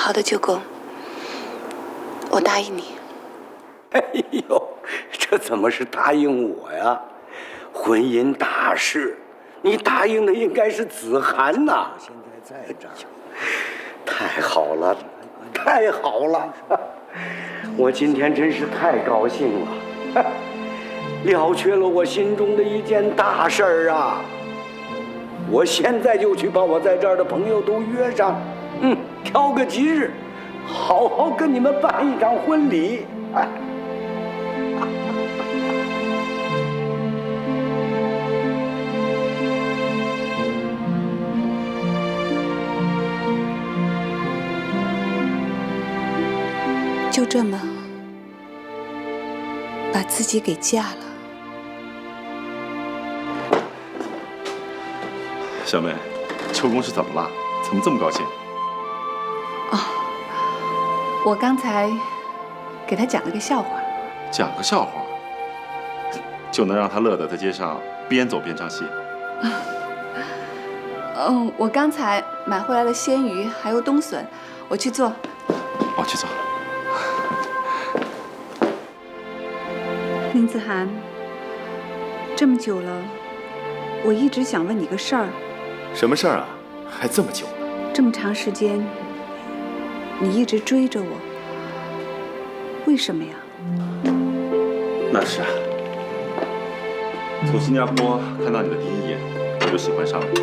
好的，舅公，我答应你。哎呦，这怎么是答应我呀？婚姻大事，你答应的应该是子涵呐。现在在这儿，太好了，太好了！我今天真是太高兴了，了却了我心中的一件大事儿啊！我现在就去把我在这儿的朋友都约上，挑个吉日，好好跟你们办一场婚礼。哎。就这么把自己给嫁了。小妹，秋公是怎么了？怎么这么高兴？我刚才给他讲了个笑话。讲个笑话，就能让他乐得在街上边走边唱戏？我刚才买回来了鲜鱼，还有冬笋，我去做。我去做。林子涵，这么久了，我一直想问你个事儿。什么事儿啊？还这么久了？这么长时间，你一直追着我，为什么呀？那是啊，从新加坡看到你的第一眼，我就喜欢上了你。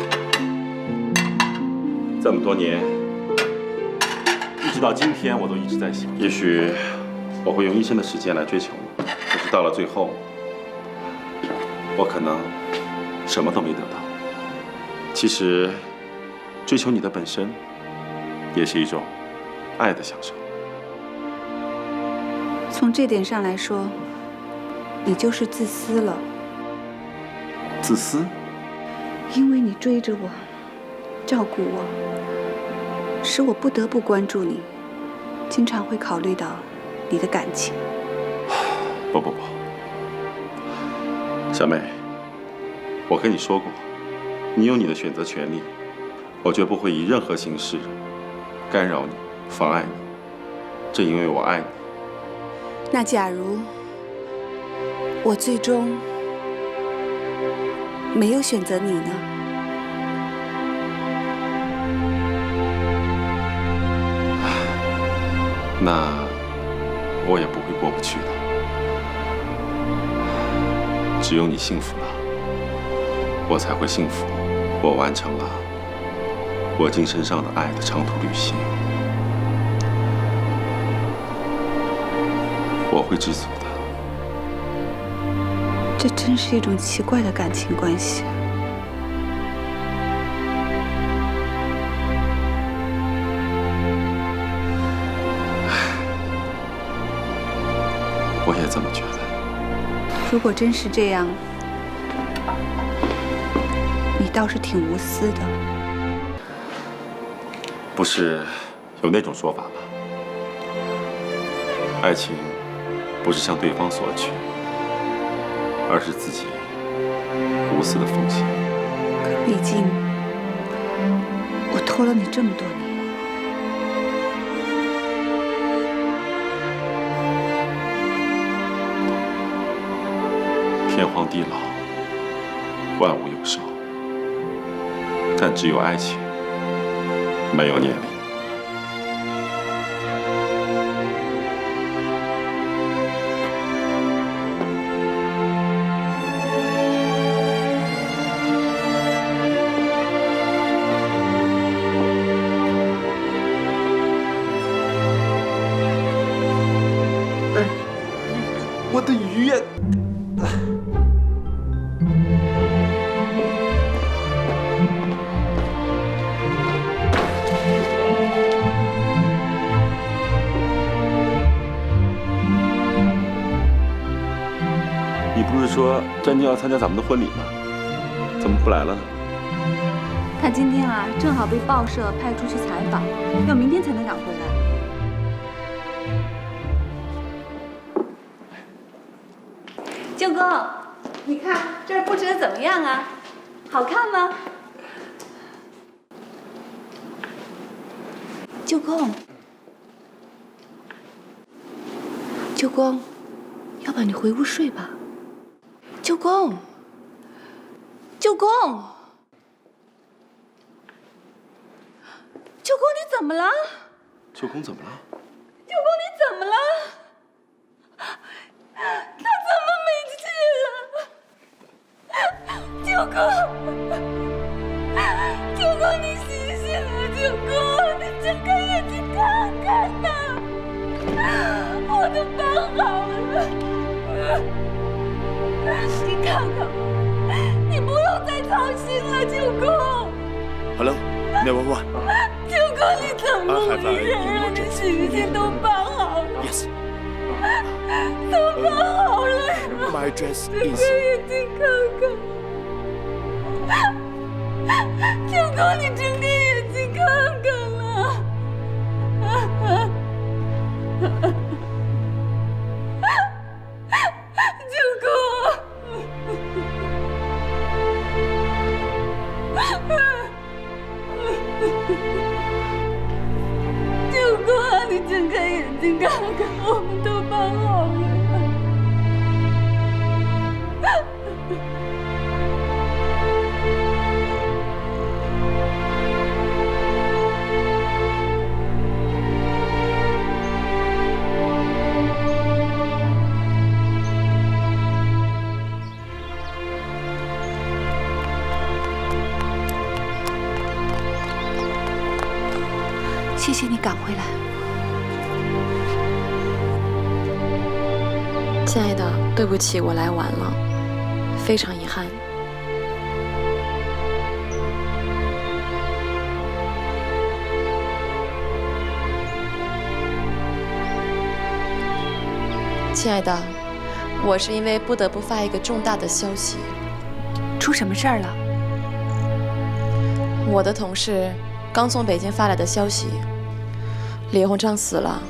这么多年，一直到今天，我都一直在想，也许我会用一生的时间来追求你，可是到了最后，我可能什么都没得到。其实，追求你的本身，也是一种爱的享受。从这点上来说，你就是自私了。自私？因为你追着我，照顾我，使我不得不关注你，经常会考虑到你的感情。不，小妹，我跟你说过，你有你的选择权利，我绝不会以任何形式干扰你、妨碍你。正因为我爱你。那假如我最终没有选择你呢？那我也不会过不去的。只有你幸福了，我才会幸福。我完成了我精神上的爱的长途旅行，我会知足的。这真是一种奇怪的感情关系。我也这么觉得。如果真是这样，你倒是挺无私的。不是有那种说法吗？爱情不是向对方索取，而是自己无私的奉献。可毕竟，我拖了你这么多年。天荒地老，万物有寿，但只有爱情，没有年龄。我的鱼呀！你不是说詹静要参加咱们的婚礼吗？怎么不来了呢？他今天啊，正好被报社派出去采访，要明天才能赶回来。舅公，你看这儿布置的怎么样啊？好看吗？舅公，舅公，要不你回屋睡吧。舅公，舅公，舅公，你怎么了？舅公怎么了？舅公，你怎么了？他怎么没气了？舅公，舅公，你醒醒啊！舅公，你睁开眼睛看看呐！我的班好了，你看看我，你不用再操心了，舅公。Hello, 911. 舅公，你怎么回事啊？你醒醒，都办好了。Yes. 都办好了。My address 睁开 is. 眼睛看看。舅公，你睁开眼睛看看了。舅公。舅公啊，你睁开眼睛看看，我们都办好了。谢谢你赶回来。亲爱的，对不起，我来晚了，非常遗憾。亲爱的，我是因为不得不发一个重大的消息。出什么事儿了？我的同事刚从北京发来的消息，李鸿章死了。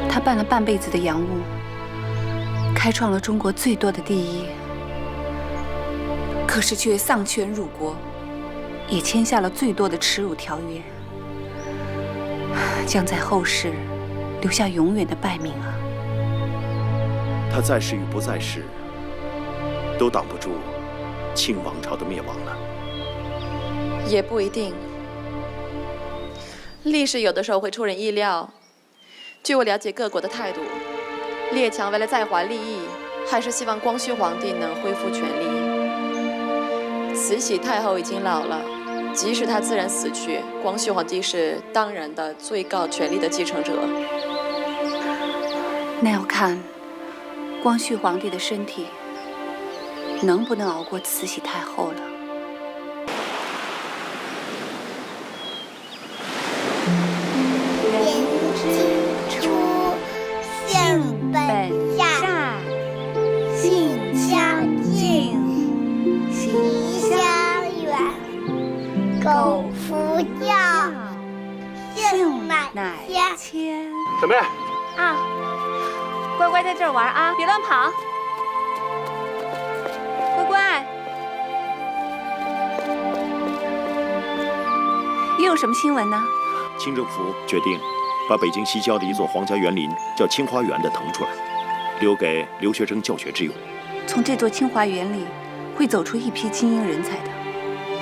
他办了半辈子的洋务，开创了中国最多的第一，可是却丧权辱国，也签下了最多的耻辱条约，将在后世留下永远的败名啊！他在世与不在世，都挡不住清王朝的灭亡了。也不一定，历史有的时候会出人意料。据我了解各国的态度，列强为了在华利益，还是希望光绪皇帝能恢复权力。慈禧太后已经老了，即使她自然死去，光绪皇帝是当然的最高权力的继承者。那要看光绪皇帝的身体能不能熬过慈禧太后了。性本善，性相近，习相远。苟夫教，性乃迁。小妹，啊，乖乖在这儿玩啊，别乱跑。乖乖。又有什么新闻呢？清政府决定把北京西郊的一座皇家园林叫清华园的腾出来，留给留学生教学之用。从这座清华园里会走出一批精英人才的。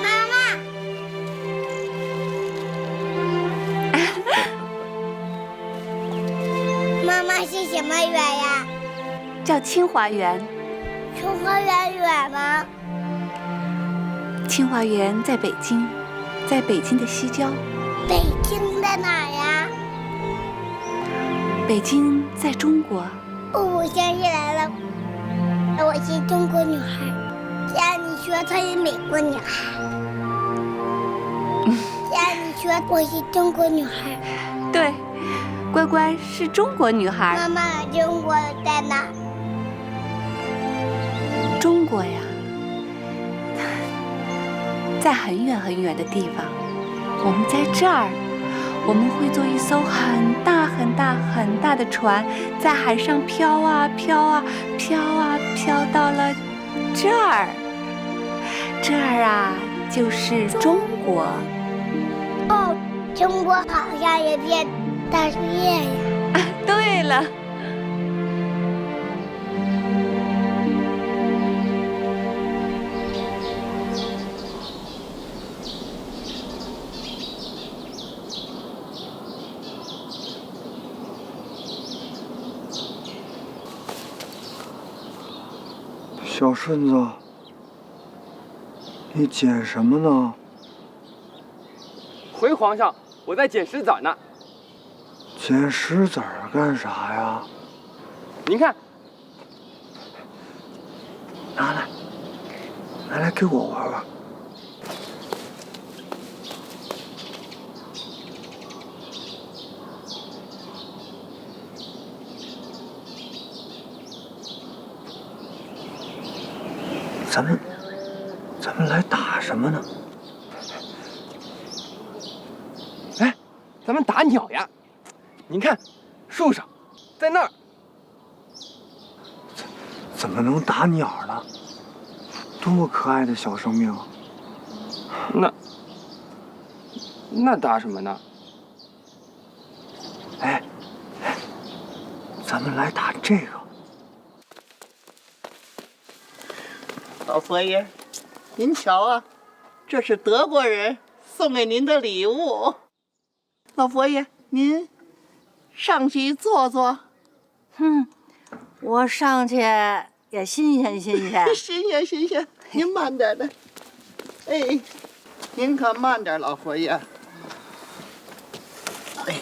妈妈，妈妈是什么园呀？叫清华园。清华园远吗？清华园在北京，在北京的西郊。北京在哪呀？北京在中国。我想起来了，我是中国女孩。既然你说她是美国女孩，既然你说我是中国女孩，对，乖乖是中国女孩。妈妈，中国在哪？中国呀，在很远很远的地方。我们在这儿，我们会坐一艘很大很大很大的船，在海上飘啊飘啊飘啊飘，到了这儿啊，就是中国。哦，中国好像也变大树叶呀。对了。小顺子，你捡什么呢？回皇上，我在捡石子呢。捡石子儿干啥呀？您看，拿来给我玩玩。咱们来打什么呢？哎，咱们打鸟呀！您看，树上，在那儿。怎么能打鸟呢？多么可爱的小生命啊！那打什么呢？哎，咱们来打这个。老佛爷，您瞧啊，这是德国人送给您的礼物。老佛爷，您上去坐坐。我上去也新鲜新鲜。新鲜，您慢点的。哎，您可慢点，老佛爷。哎。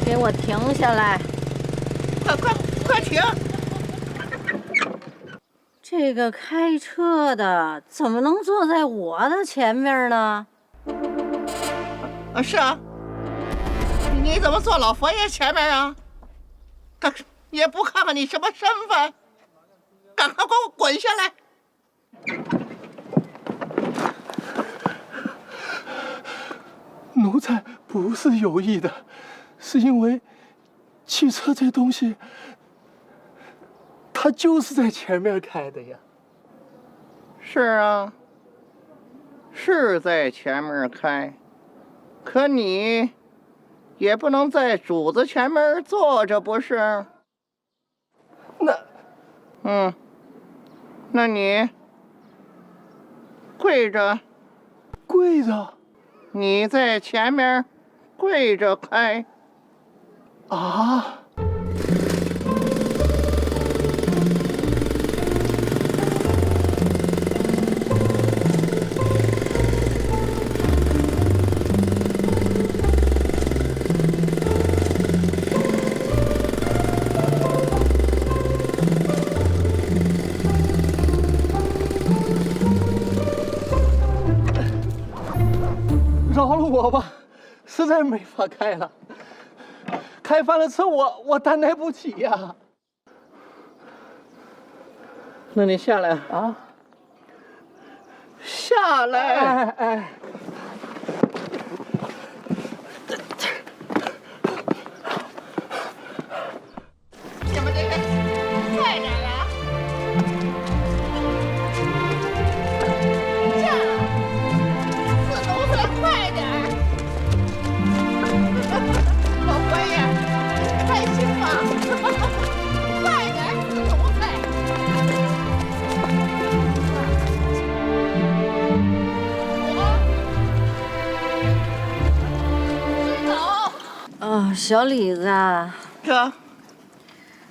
给我停下来！快停！这个开车的怎么能坐在我的前面呢？是啊，你怎么坐老佛爷前面啊？也不看看你什么身份，赶快给我滚下来！奴才不是有意的，是因为汽车这东西，它就是在前面开的呀。是啊，是在前面开，可你也不能在主子前面坐着，不是？那你跪着。跪着？你在前面跪着开。啊？饶了我吧，实在没法开了，开翻了车我担待不起呀。那你下来啊，下来！哎。你们这个快点啊！下来，四奴才快点儿！老佛爷，开心吧？快点儿，四奴才！小李子，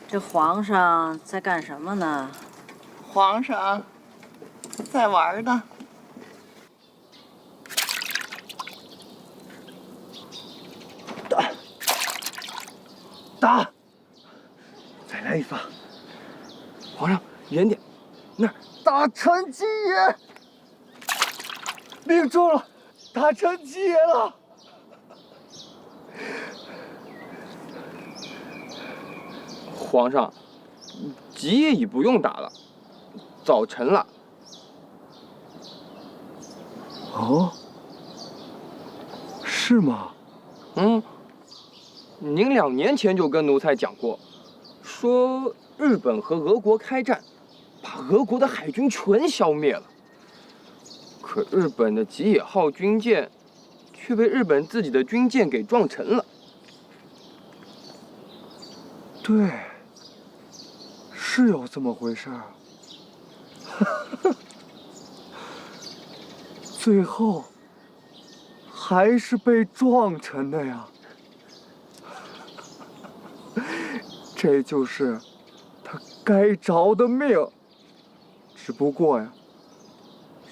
这皇上在干什么呢？皇上在玩呢。打！再来一发！皇上，远点，那儿。大臣吉爷，命中了！大臣吉爷了！皇上，吉爷已不用打了，早晨了。哦，是吗？您2年前就跟奴才讲过，说日本和俄国开战，把俄国的海军全消灭了。可日本的吉野号军舰，却被日本自己的军舰给撞沉了。对，是有这么回事儿。最后还是被撞沉的呀。这就是他该着的命，只不过呀，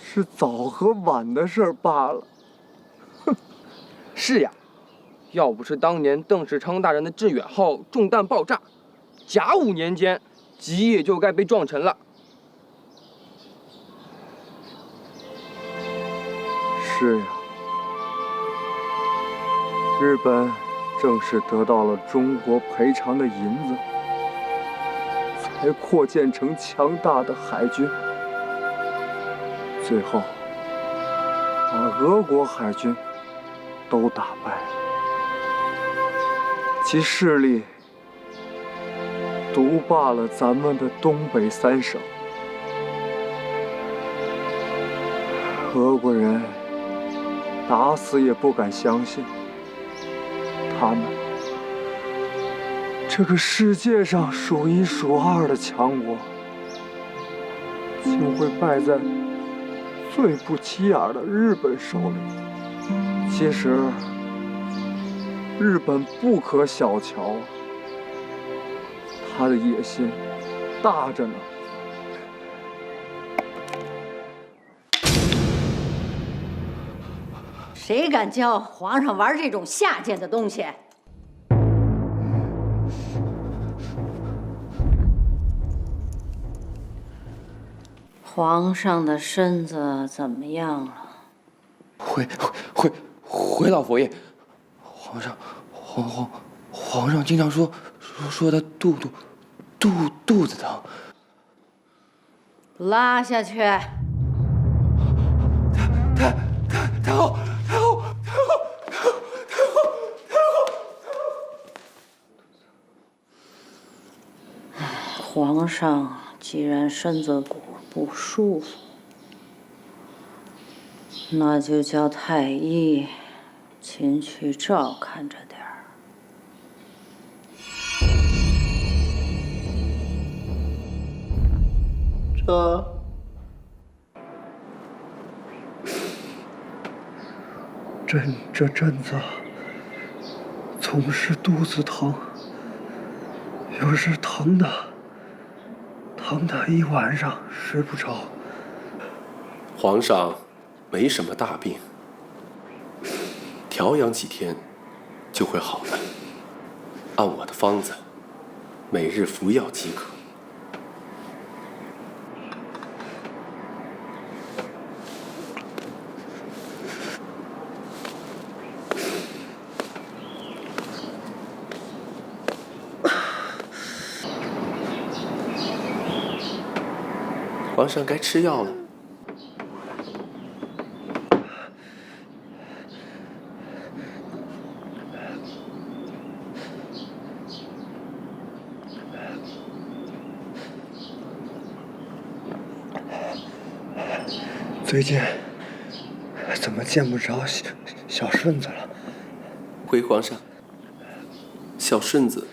是早和晚的事儿罢了。是呀，要不是当年邓世昌大人的致远号中弹爆炸，甲午年间吉野就该被撞沉了。是呀，日本正是得到了中国赔偿的银子，才扩建成强大的海军，最后把俄国海军都打败，其势力独霸了咱们的东北3省。俄国人打死也不敢相信，他们这个世界上数1数2的强国，竟会败在最不起眼的日本手里。其实，日本不可小瞧，他的野心大着呢。谁敢教皇上玩这种下贱的东西？皇上的身子怎么样了？回老佛爷，皇上经常说他肚子疼。拉下去。太后！皇上既然身子骨不舒服，那就叫太医勤去照看着点儿。这阵子总是肚子疼，有时疼的一晚上睡不着。皇上没什么大病，调养几天就会好的。按我的方子，每日服药即可。皇上该吃药了。最近怎么见不着小顺子了？回皇上，小顺子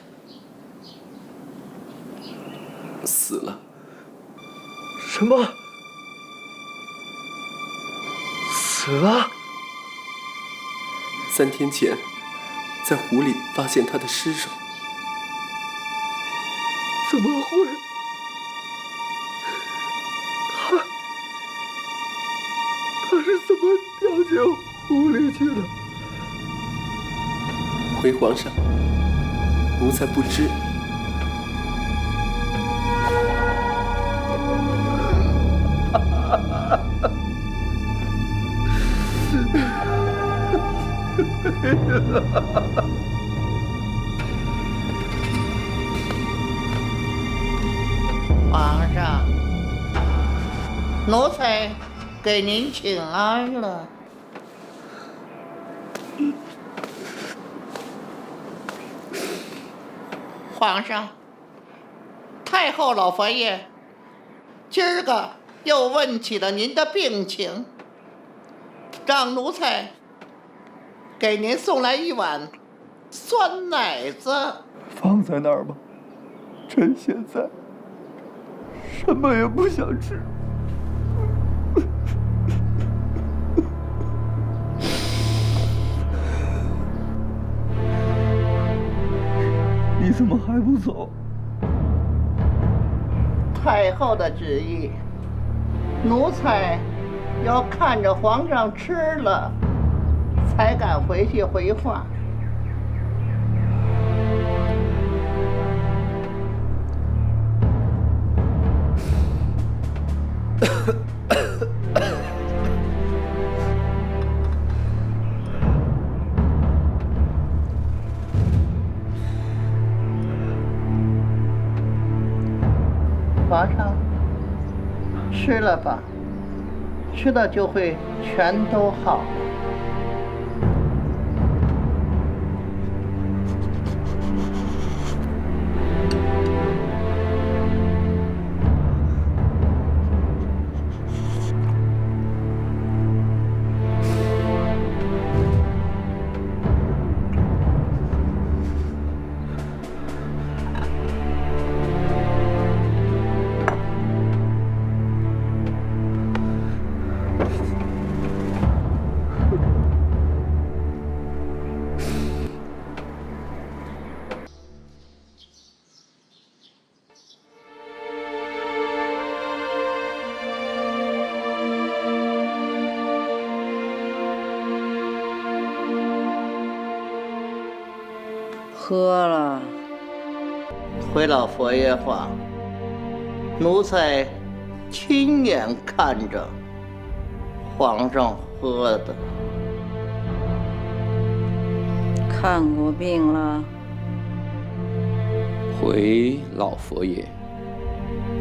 死了。什么？死了？3天前，在湖里发现他的尸首。怎么会？他是怎么掉进湖里去的？回皇上，奴才不知。皇上，奴才给您请安了。皇上，太后老佛爷今儿个又问起了您的病情，让奴才给您送来一碗酸奶子。放在那儿吧，朕现在什么也不想吃。你怎么还不走？太后的旨意，奴才要看着皇上吃了，才敢回去回话。皇上，吃了吧，吃了就会全都好了。喝了。回老佛爷话，奴才亲眼看着皇上喝的。看过病了？回老佛爷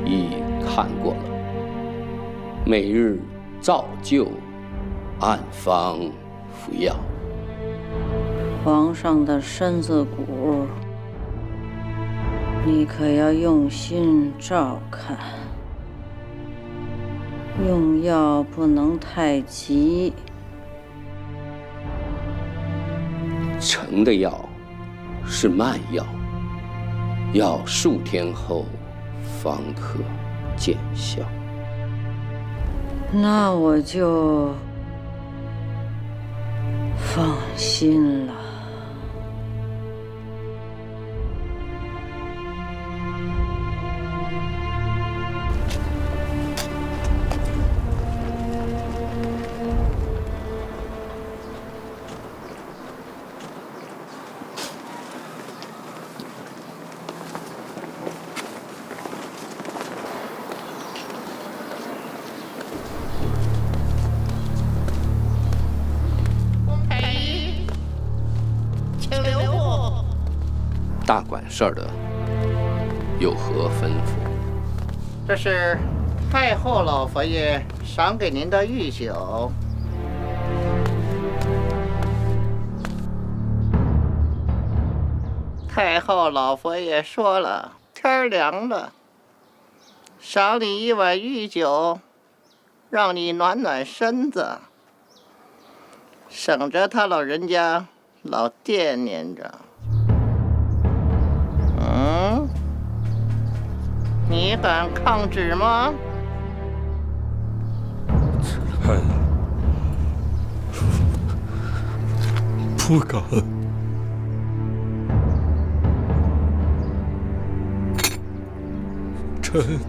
已看过了，每日照旧，按方服药。皇上的身子骨，你可要用心照看，用药不能太急。成的药是慢药，要数天后方可见效。那我就放心了。大管事儿的有何吩咐？这是太后老佛爷赏给您的御酒。太后老佛爷说了，天凉了，赏你一碗御酒，让你暖暖身子，省着他老人家老惦念着。你敢抗旨吗？臣不敢。臣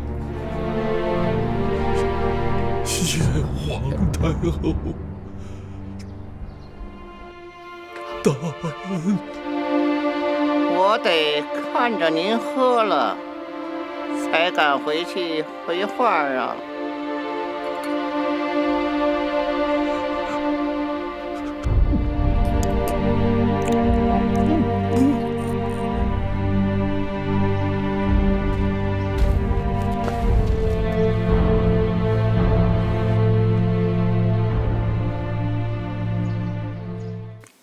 谢皇太后大恩。我我得看着您喝了，才敢回去回话啊。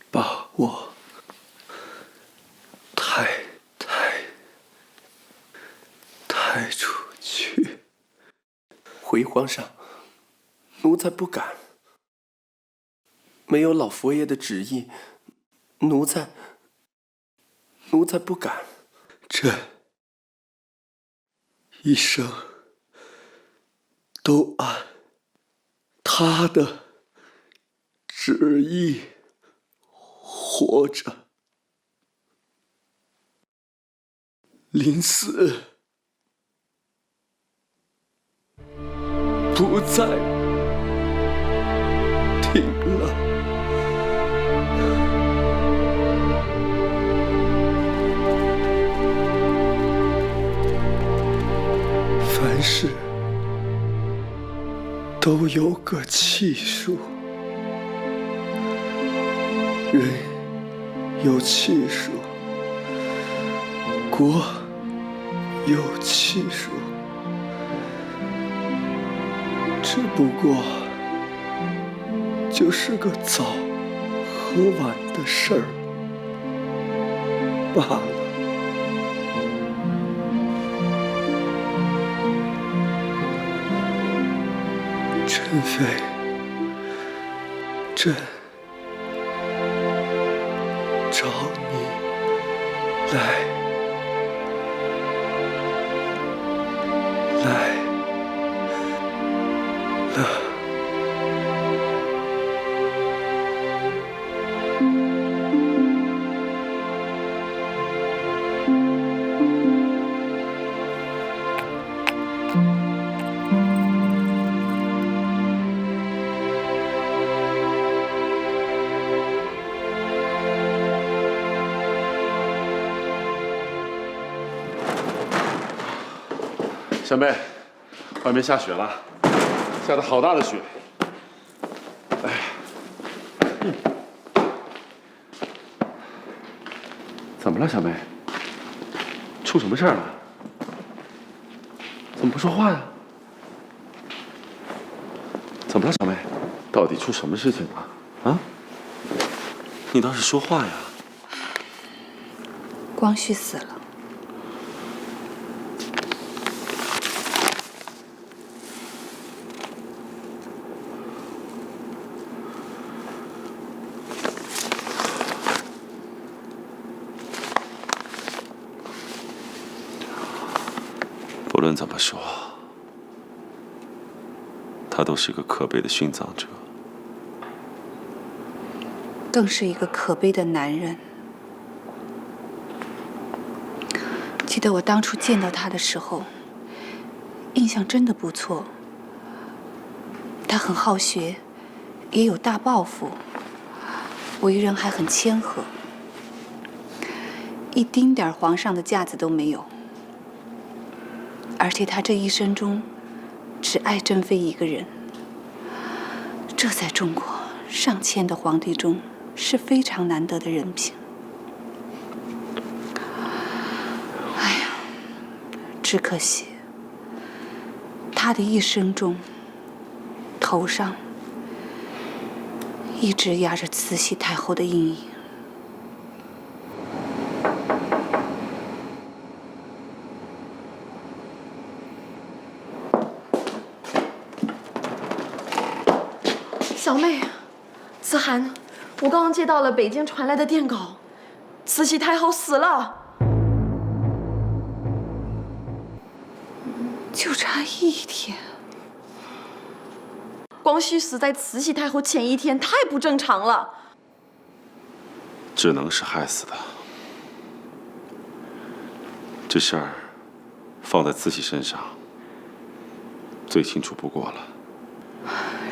把我抬出去。回皇上，奴才不敢。没有老佛爷的旨意，奴才不敢。这一生都按他的旨意活着，临死不再停了。凡事都有个气数，人有气数，国有气数，只不过就是个早和晚的事儿罢了。珍妃，朕找你来了。小妹，外面下雪了，下的好大的雪。哎，怎么了，小妹？出什么事儿了？怎么不说话呀？怎么了，小妹？到底出什么事情了？啊？你倒是说话呀！光绪死了。不论怎么说，他都是个可悲的殉葬者，更是一个可悲的男人。记得我当初见到他的时候，印象真的不错。他很好学，也有大抱负，为人还很谦和，一丁点皇上的架子都没有。而且他这一生中，只爱珍妃一个人，这在中国上千的皇帝中是非常难得的人品。哎呀，只可惜，他的一生中，头上一直压着慈禧太后的阴影。小妹，子涵，我刚刚接到了北京传来的电稿，慈禧太后死了，就差一天。光绪死在慈禧太后前一天，太不正常了。只能是害死的。这事儿放在慈禧身上，最清楚不过了。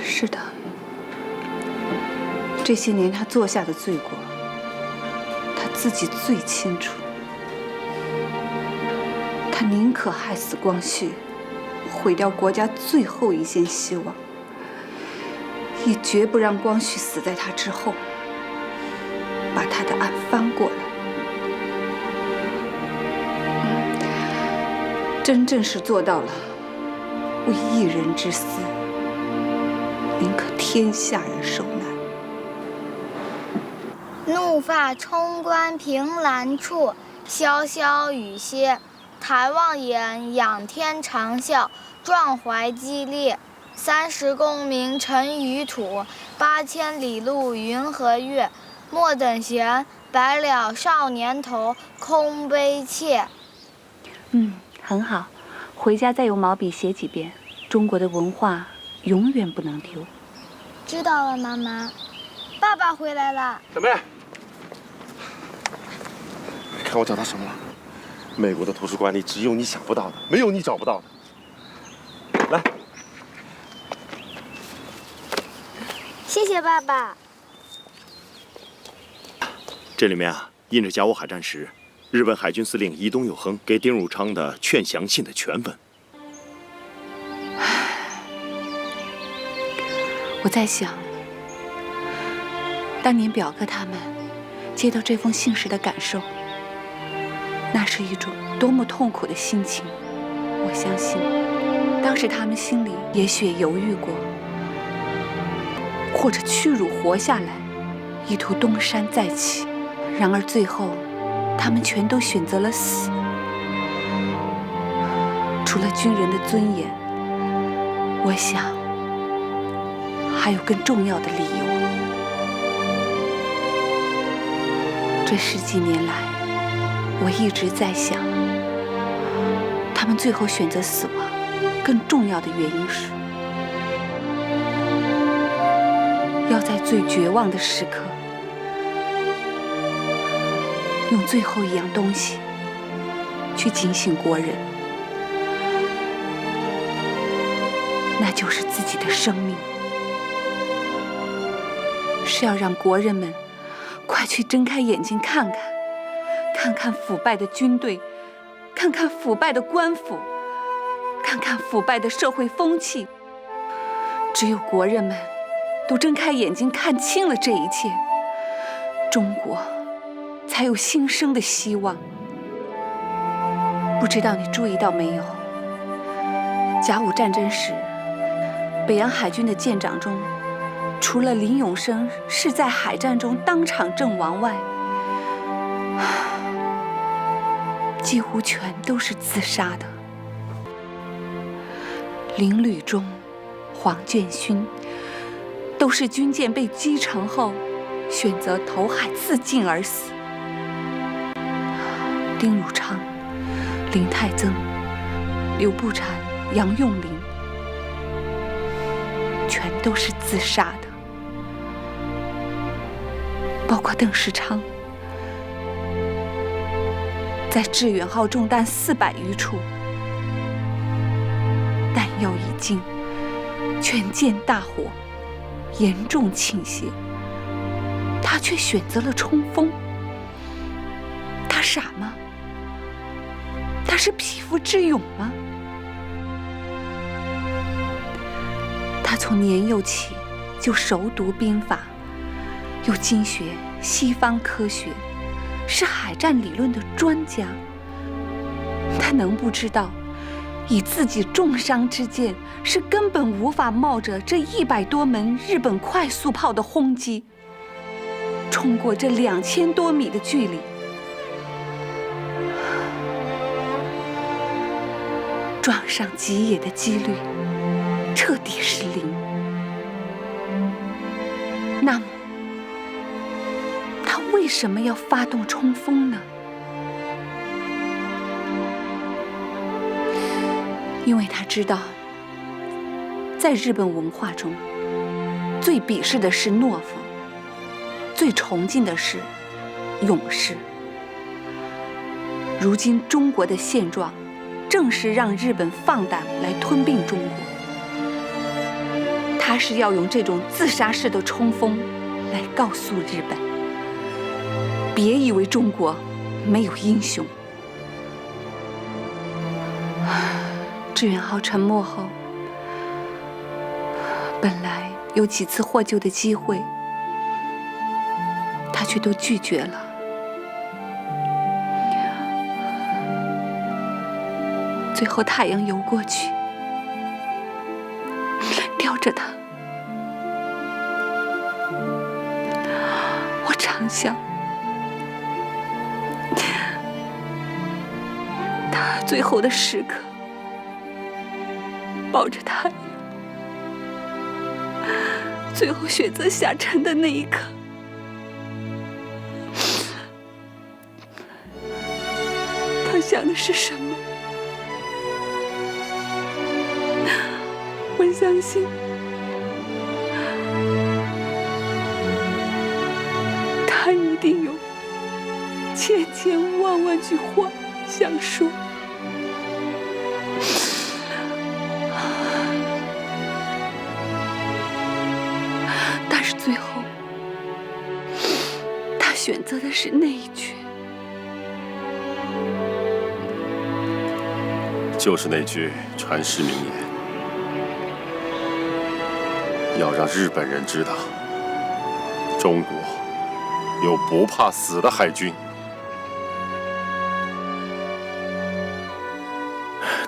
是的。这些年他做下的罪过，他自己最清楚。宁可害死光绪，毁掉国家最后一线希望，也绝不让光绪死在他之后，把他的案翻过来。真正是做到了为一人之私，宁可天下人受难。怒发冲冠凭栏处，潇潇雨歇。抬望眼，仰天长啸，壮怀激烈。30功名尘与土，8000里路云和月。莫等闲，白了少年头，空悲切。很好，回家再用毛笔写几遍。中国的文化永远不能丢。知道了，妈妈。爸爸回来了。小妹，看我找到什么了？美国的图书馆里只有你想不到的，没有你找不到的。来，谢谢爸爸。这里面啊印着甲午海战时日本海军司令伊东佑亨给丁汝昌的劝降信的全文。我在想，当年表哥他们接到这封信时的感受，那是一种多么痛苦的心情。我相信，当时他们心里也许犹豫过，或者屈辱活下来，意图东山再起。然而最后，他们全都选择了死。除了军人的尊严，我想还有更重要的理由。这10几年来，我一直在想，他们最后选择死亡，更重要的原因是，要在最绝望的时刻，用最后一样东西去警醒国人，那就是自己的生命，是要让国人们快去睁开眼睛看看，看看腐败的军队，看看腐败的官府，看看腐败的社会风气。只有国人们都睁开眼睛看清了这一切，中国才有新生的希望。不知道你注意到没有，甲午战争时，北洋海军的舰长中，除了林永生是在海战中当场阵亡外，几乎全都是自杀的。林履忠、黄建勋都是军舰被击沉后选择投海自尽而死。丁汝昌、林泰曾、刘步蟾、杨用林全都是自杀的，包括邓世昌，在致远号中弹400余处，弹药已尽，全舰大火，严重倾斜，他却选择了冲锋。他傻吗？他是匹夫之勇吗？他从年幼起就熟读兵法，又精学西方科学，是海战理论的专家。他能不知道，以自己重伤之舰是根本无法冒着这100多门日本快速炮的轰击，冲过这2000多米的距离，撞上吉野的几率彻底是0。那么，他为什么要发动冲锋呢？因为他知道，在日本文化中，最鄙视的是懦夫，最崇敬的是勇士。如今中国的现状，正是让日本放胆来吞并中国。他是要用这种自杀式的冲锋来告诉日本，别以为中国没有英雄。致远号沉没后，本来有几次获救的机会，他却都拒绝了。最后太阳游过去，叼着他，我常想，他最后的时刻，抱着太阳，最后选择下沉的那一刻，他想的是什么？我相信，他一定有千千万万句话想说。但是最后，他选择的是那一句，就是那句传世名言。要让日本人知道，中国有不怕死的海军。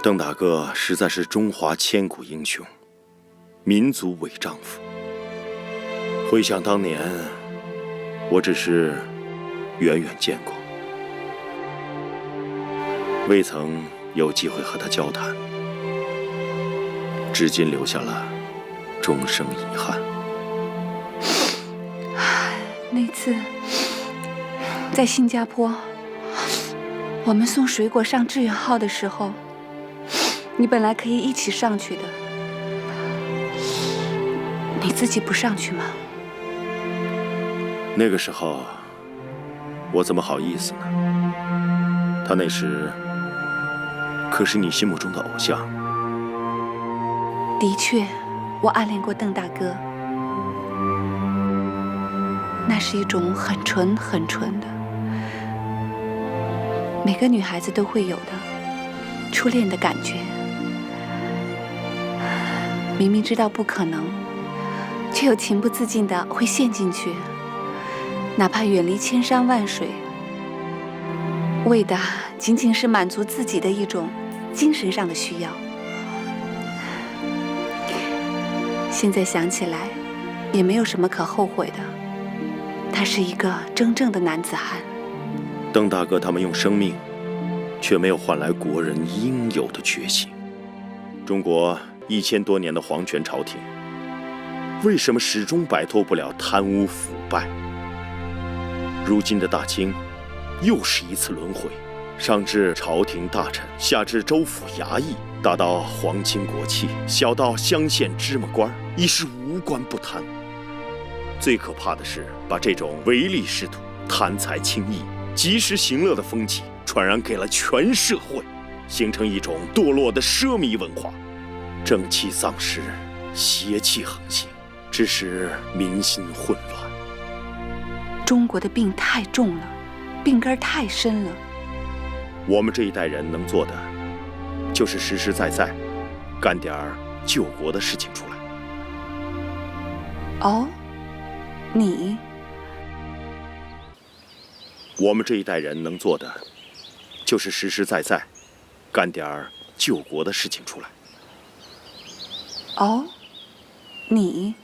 邓大哥实在是中华千古英雄，民族伟丈夫。回想当年，我只是远远见过，未曾有机会和他交谈，至今留下了终生遗憾。那次在新加坡，我们送水果上致远号的时候，你本来可以一起上去的，你自己不上去吗？那个时候，我怎么好意思呢？他那时可是你心目中的偶像。的确，我暗恋过邓大哥，那是一种很纯很纯的，每个女孩子都会有的初恋的感觉。明明知道不可能，却又情不自禁的会陷进去，哪怕远离千山万水，为的仅仅是满足自己的一种精神上的需要。现在想起来，也没有什么可后悔的。他是一个真正的男子汉。邓大哥他们用生命，却没有换来国人应有的觉醒。中国1000多年的皇权朝廷，为什么始终摆脱不了贪污腐败？如今的大清，又是一次轮回，上至朝廷大臣，下至州府衙役，大到皇亲国戚，小到乡县芝麻官，已是无官不贪。最可怕的是，把这种唯利是图、贪财轻义、及时行乐的风气传染给了全社会，形成一种堕落的奢靡文化，正气丧失，邪气横行，致使民心混乱。中国的病太重了，病根太深了。我们这一代人能做的，就是实实在在干点救国的事情出来。哦，你？我们这一代人能做的，就是实实在在干点救国的事情出来。哦，你？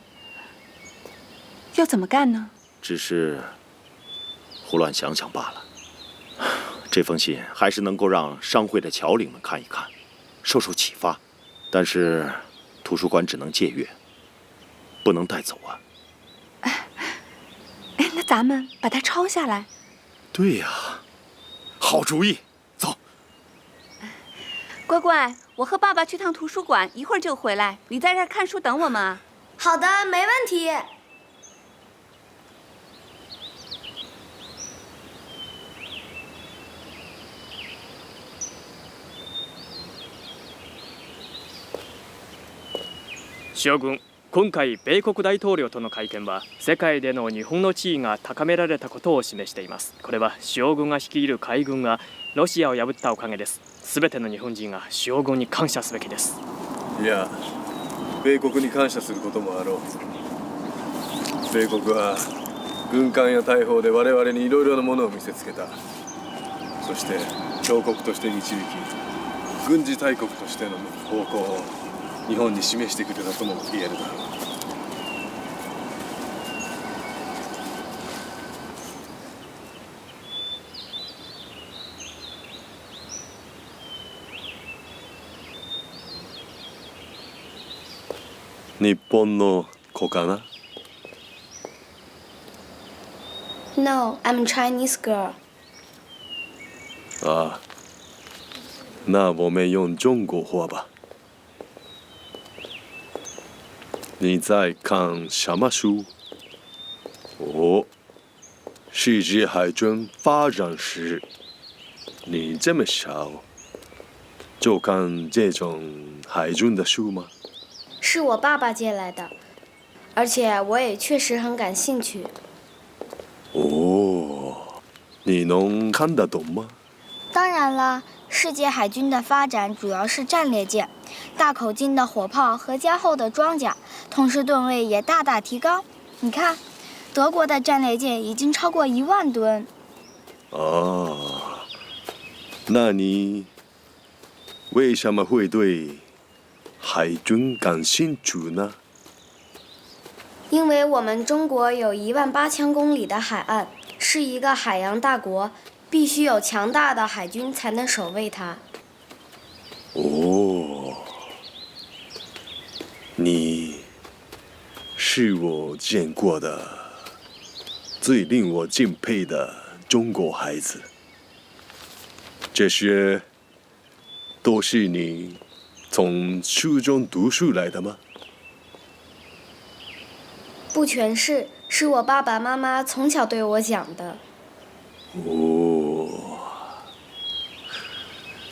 要怎么干呢？只是胡乱想想罢了。这封信还是能够让商会的侨领们看一看，受受启发。但是图书馆只能借阅，不能带走啊。哎，那咱们把它抄下来。对呀，好主意，走。乖乖，我和爸爸去趟图书馆，一会儿就回来。你在这儿看书等我们啊。好的，没问题。将軍、今回米国大統領との会見は世界での日本の地位が高められたことを示しています。これは将軍が率いる海軍がロシアを破ったおかげです。全ての日本人が将軍に感謝すべきです。いや、米国に感謝することもあろう。米国は軍艦や大砲で我々にいろいろなものを見せつけた。そして強国として導き、軍事大国としての方向を日本に示してくれたとも言えるだろう。日本の子かな？ No, I'm a Chinese girl. 啊，那我们用中国话吧。你在看什么书？哦，世界海军发展史。你这么小就看这种海军的书吗？是我爸爸借来的，而且我也确实很感兴趣。哦，你能看得懂吗？当然了，世界海军的发展主要是战列舰，大口径的火炮和加厚的装甲，同时吨位也大大提高。你看，德国的战列舰已经超过1万吨。啊，那你为什么会对海军感兴趣呢？因为我们中国有18000公里的海岸，是一个海洋大国，必须有强大的海军才能守卫它。哦，你是我见过的最令我敬佩的中国孩子。这些都是你从书中读出来的吗？不全是，是我爸爸妈妈从小对我讲的。哦，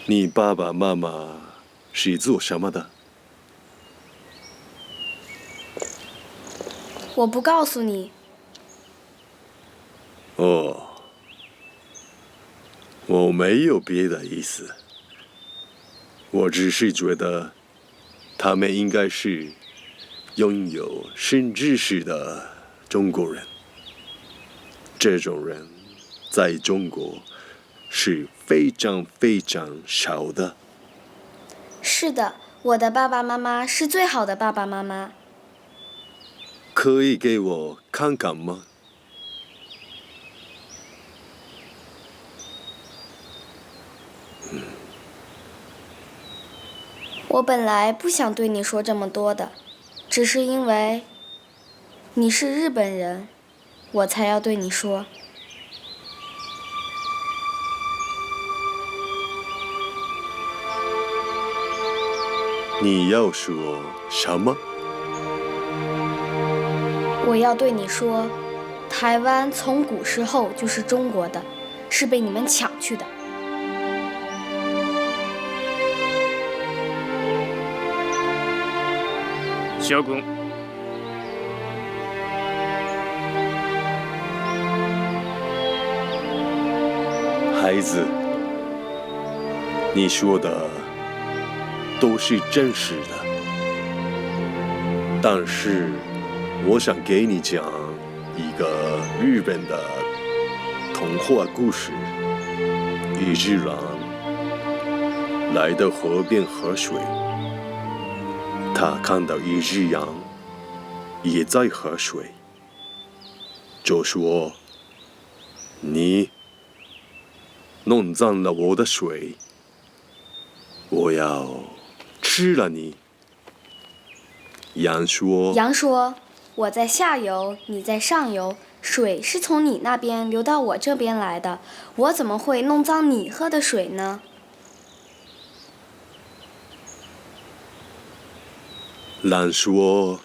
你爸爸妈妈是做什么的？我不告诉你。哦，我没有别的意思，我只是觉得他们应该是拥有深知识的中国人。这种人在中国是非常非常少的。是的，我的爸爸妈妈是最好的爸爸妈妈。可以给我看看吗？我本来不想对你说这么多的，只是因为你是日本人，我才要对你说。你要说什么？我要对你说，台湾从古时候就是中国的，是被你们抢去的。将軍。孩子，你说的都是真实的，但是我想给你讲一个日本的童话故事。一只狼来到河边喝水，他看到一只羊也在喝水，就说：“你弄脏了我的水，我要吃了你。”羊说：“我在下游，你在上游，水是从你那边流到我这边来的，我怎么会弄脏你喝的水呢？”狼说：“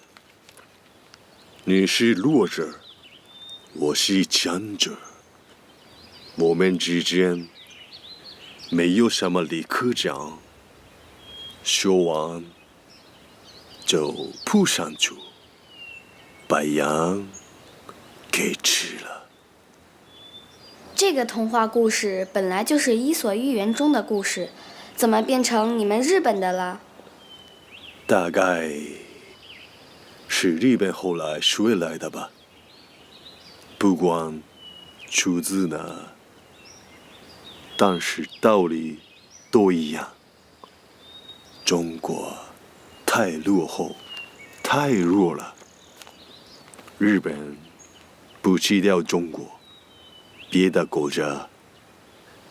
你是弱者，我是强者，我们之间没有什么理可讲。”说完，就扑上去，把羊给吃了。这个童话故事本来就是《伊索寓言》中的故事，怎么变成你们日本的了？大概是日本后来学来的吧。不管出自哪，但是道理都一样。中国太落后，太弱了。日本不吃掉中国，别的国家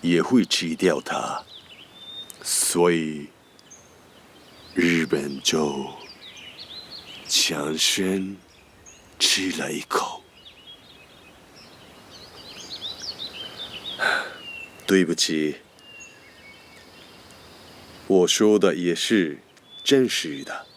也会吃掉它，所以日本就强行吃了一口。对不起，我说的也是真实的。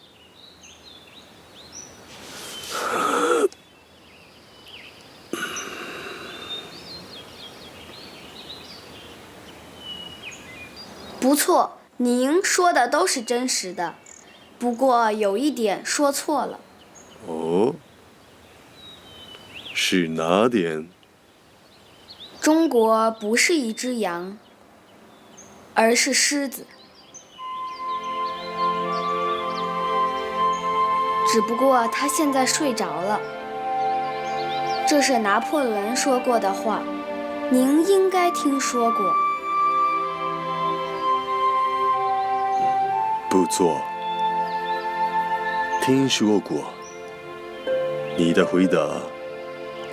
不错，您说的都是真实的，不过有一点说错了。哦，是哪点？中国不是一只羊，而是狮子。只不过他现在睡着了。这是拿破仑说过的话，您应该听说过。不错，听说过。你的回答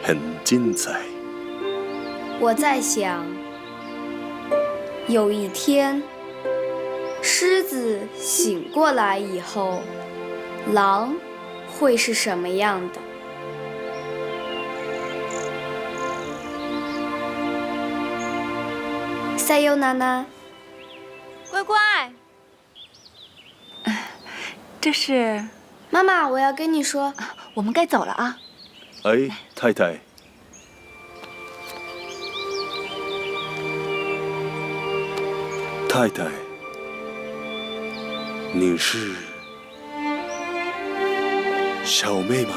很精彩。我在想，有一天，狮子醒过来以后，狼会是什么样的？塞尤娜娜，乖乖，这是妈妈，我要跟你说，我们该走了啊。哎，太太，太太，你是小妹吗？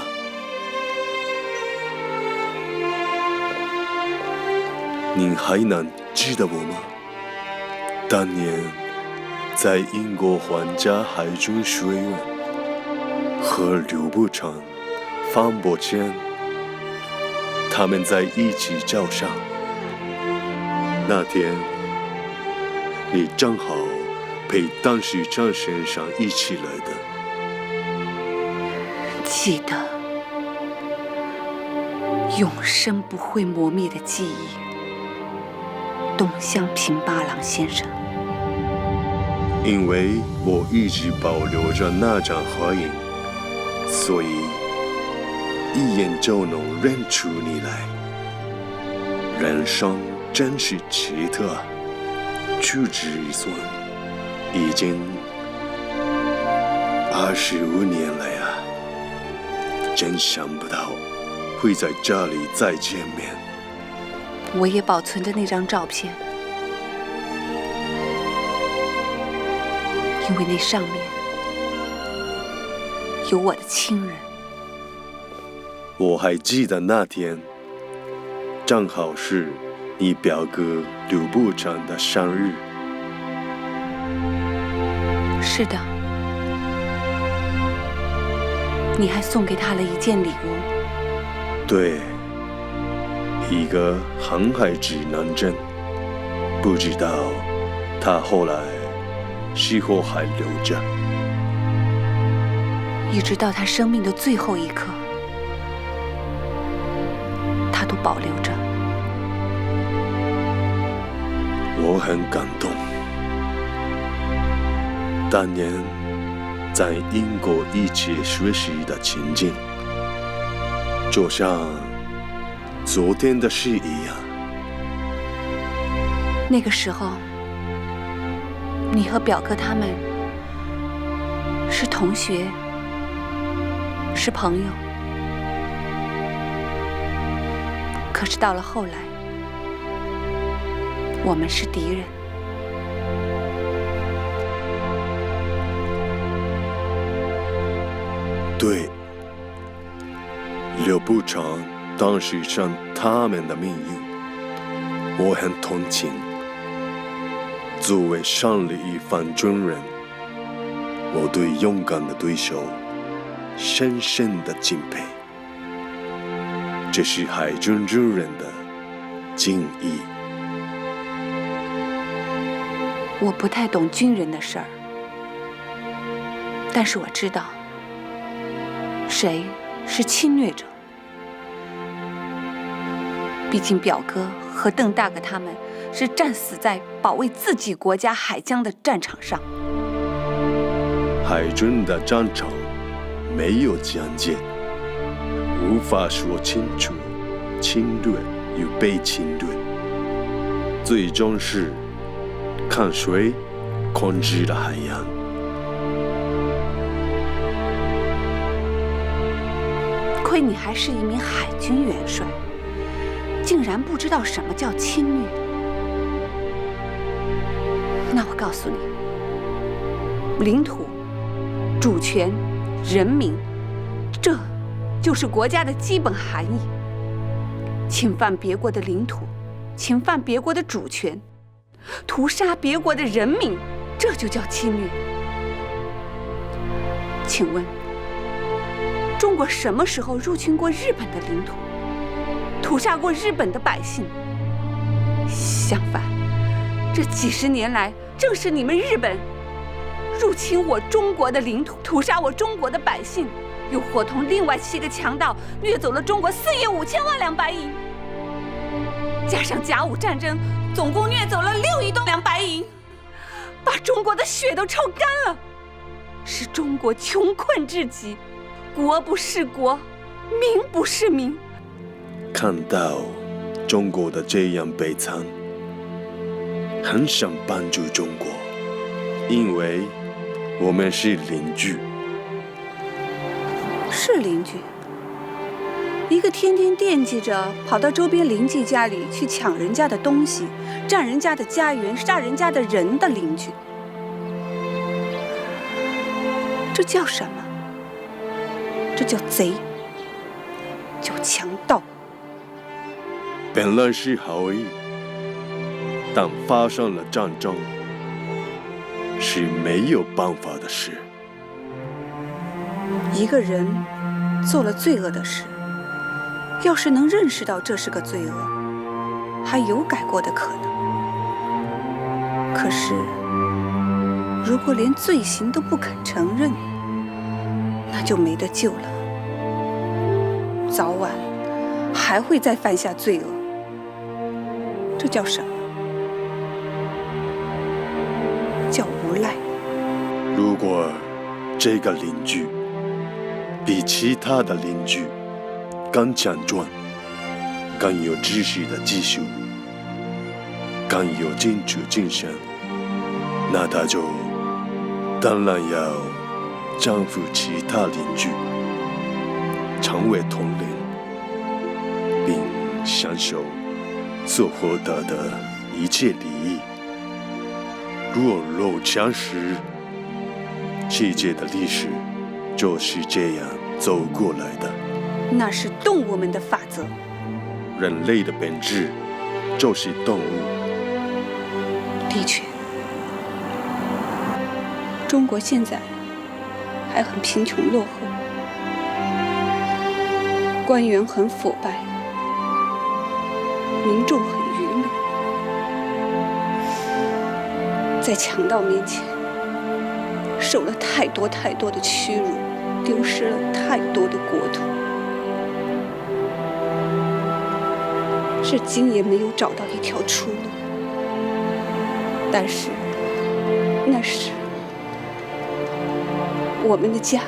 您还能记得我吗？当年在英国皇家海军学院和刘步成、方伯谦他们在一起照相。那天你正好陪当时张先生一起来的。记得，永生不会磨灭的记忆。东乡平八郎先生，因为我一直保留着那张合影，所以一眼就能认出你来。人生真是奇特，屈指一算，已经25年了呀！真想不到会在这里再见面。我也保存着那张照片，因为那上面有我的亲人。我还记得那天，正好是你表哥刘部长的生日。是的，你还送给他了一件礼物。对，一个航海指南针，不知道他后来是否还留着。一直到他生命的最后一刻，他都保留着。我很感动。当年在英国一起学习的情景，就像昨天的事一样。那个时候，你和表哥他们是同学，是朋友。可是到了后来，我们是敌人。对，刘部长当时上他们的命运，我很同情。作为上了一番军人，我对勇敢的对手深深的敬佩。这是海军军人的敬意。我不太懂军人的事儿，但是我知道谁是侵略者。毕竟表哥和邓大哥他们是战死在保卫自己国家海疆的战场上。海军的战场没有疆界，无法说清楚侵略与被侵略，最终是看谁控制了海洋。亏你还是一名海军元帅，竟然不知道什么叫侵略。那我告诉你，领土、主权、人民，这就是国家的基本含义。侵犯别国的领土，侵犯别国的主权，屠杀别国的人民，这就叫侵略。请问，中国什么时候入侵过日本的领土，屠杀过日本的百姓？相反，这几十年来，正是你们日本入侵我中国的领土，屠杀我中国的百姓，又伙同另外7个强盗掠走了中国4亿5千万两白银，加上甲午战争，总共掠走了6亿多两白银，把中国的血都抽干了，使中国穷困至极，国不是国，民不是民。看到中国的这样悲惨，很想帮助中国，因为我们是邻居。是邻居，一个天天惦记着跑到周边邻居家里去抢人家的东西，占人家的家园，杀人家的人的邻居，这叫什么？这叫贼，叫强盗。本来是好意，但发生了战争，是没有办法的事。一个人做了罪恶的事，要是能认识到这是个罪恶，还有改过的可能。可是，如果连罪行都不肯承认，那就没得救了。早晚还会再犯下罪恶。这叫什么？叫无赖。如果这个邻居比其他的邻居更强壮，更有知识的技术，更有进取精神，那他就当然要征服其他邻居，成为统领，并享受所获得的一切利益。弱肉强食，世界的历史就是这样走过来的。那是动物们的法则。人类的本质就是动物。的确，中国现在还很贫穷落后，官员很腐败，民众很愚昧，在强盗面前受了太多太多的屈辱，丢失了太多的国土，至今也没有找到一条出路。但是，那是我们的家，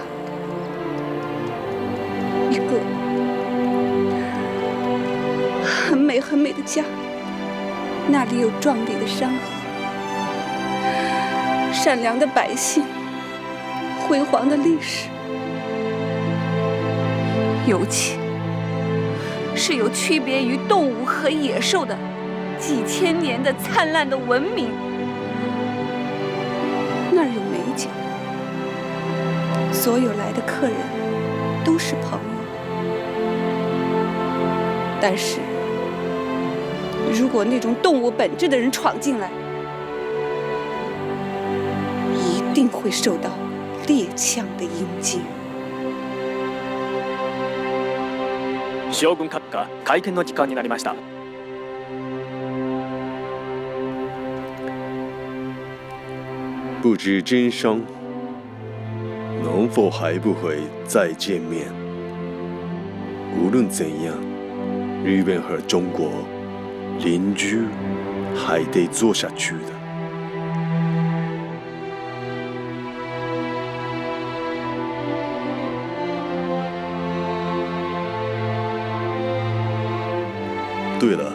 一个很美很美的家，那里有壮丽的山河，善良的百姓，辉煌的历史，尤其是有区别于动物和野兽的几千年的灿烂的文明。那儿有美酒，所有来的客人都是朋友。但是，如果那种动物本质的人闯进来，定会受到列强的迎接。将軍閣下会見の時間になりました。不知今生能否还不会再见面。无论怎样，日本和中国邻居还得做下去的。对了，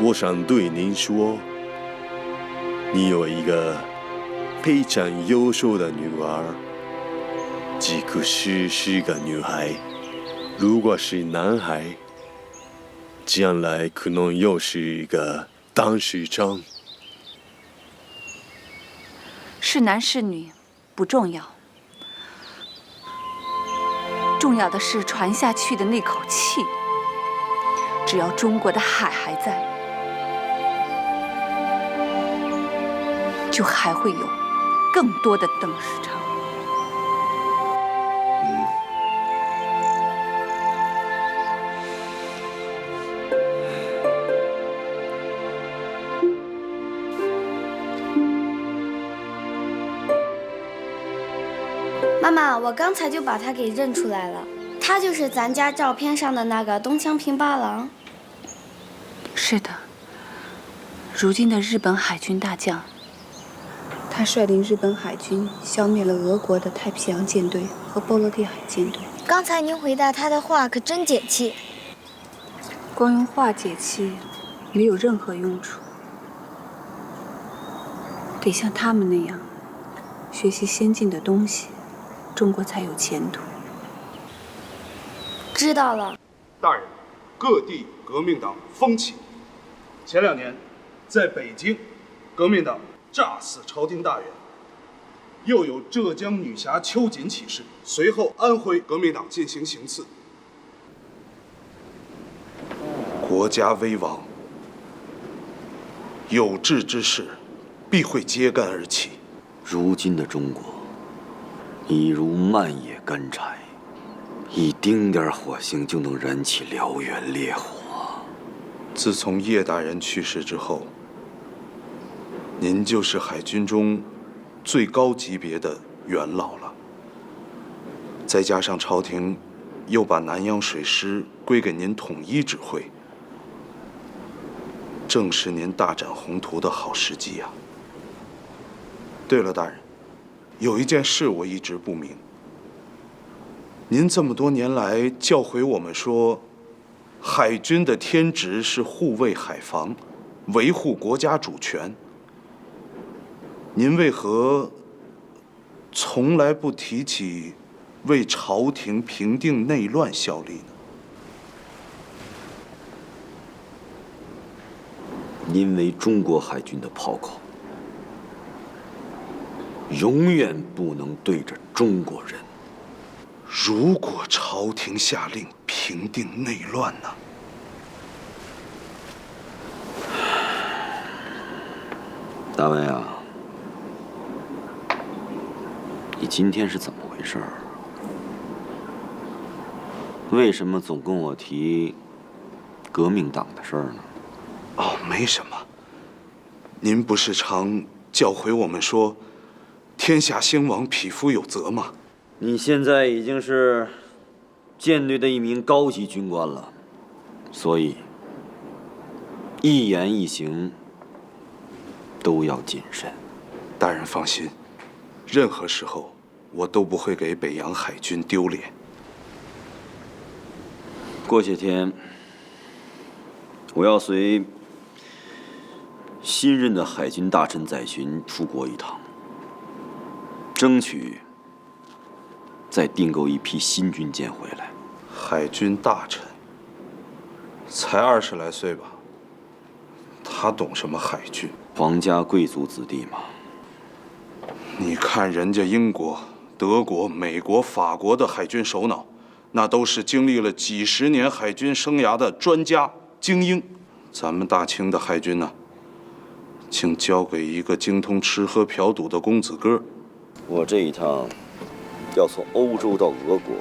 我想对您说，你有一个非常优秀的女儿，即可是个女孩。如果是男孩，将来可能又是一个当市长。是男是女不重要，重要的是传下去的那口气。只要中国的海还在，就还会有更多的邓世昌。妈妈，我刚才就把他给认出来了，他就是咱家照片上的那个东乡平八郎。是的，如今的日本海军大将。他率领日本海军消灭了俄国的太平洋舰队和波罗的海舰队。刚才您回答他的话可真解气。光用话解气没有任何用处，得像他们那样学习先进的东西，中国才有前途。知道了。大人，各地革命党风起。前2年，在北京，革命党炸死朝廷大员；又有浙江女侠秋瑾起事，随后安徽革命党进行行刺。国家危亡，有志之士必会揭竿而起。如今的中国，已如漫野干柴，一丁点火星就能燃起燎原烈火。自从叶大人去世之后，您就是海军中最高级别的元老了。再加上朝廷又把南洋水师归给您统一指挥，正是您大展宏图的好时机啊。对了，大人，有一件事我一直不明。您这么多年来教诲我们说，海军的天职是护卫海防，维护国家主权。您为何从来不提起为朝廷平定内乱效力呢？因为中国海军的炮口永远不能对着中国人。如果朝廷下令平定内乱呢？大卫啊，你今天是怎么回事？为什么总跟我提革命党的事儿呢？哦，没什么。您不是常教诲我们说，天下兴亡，匹夫有责吗？你现在已经是舰队的一名高级军官了，所以一言一行都要谨慎。大人放心，任何时候我都不会给北洋海军丢脸。过些天，我要随新任的海军大臣载洵出国一趟，争取再订购一批新军舰回来。海军大臣才20来岁吧，他懂什么海军？皇家贵族子弟嘛。你看人家英国、德国、美国、法国的海军首脑，那都是经历了几十年海军生涯的专家精英。咱们大清的海军呢，请交给一个精通吃喝嫖赌的公子哥。我这一趟要从欧洲到俄国，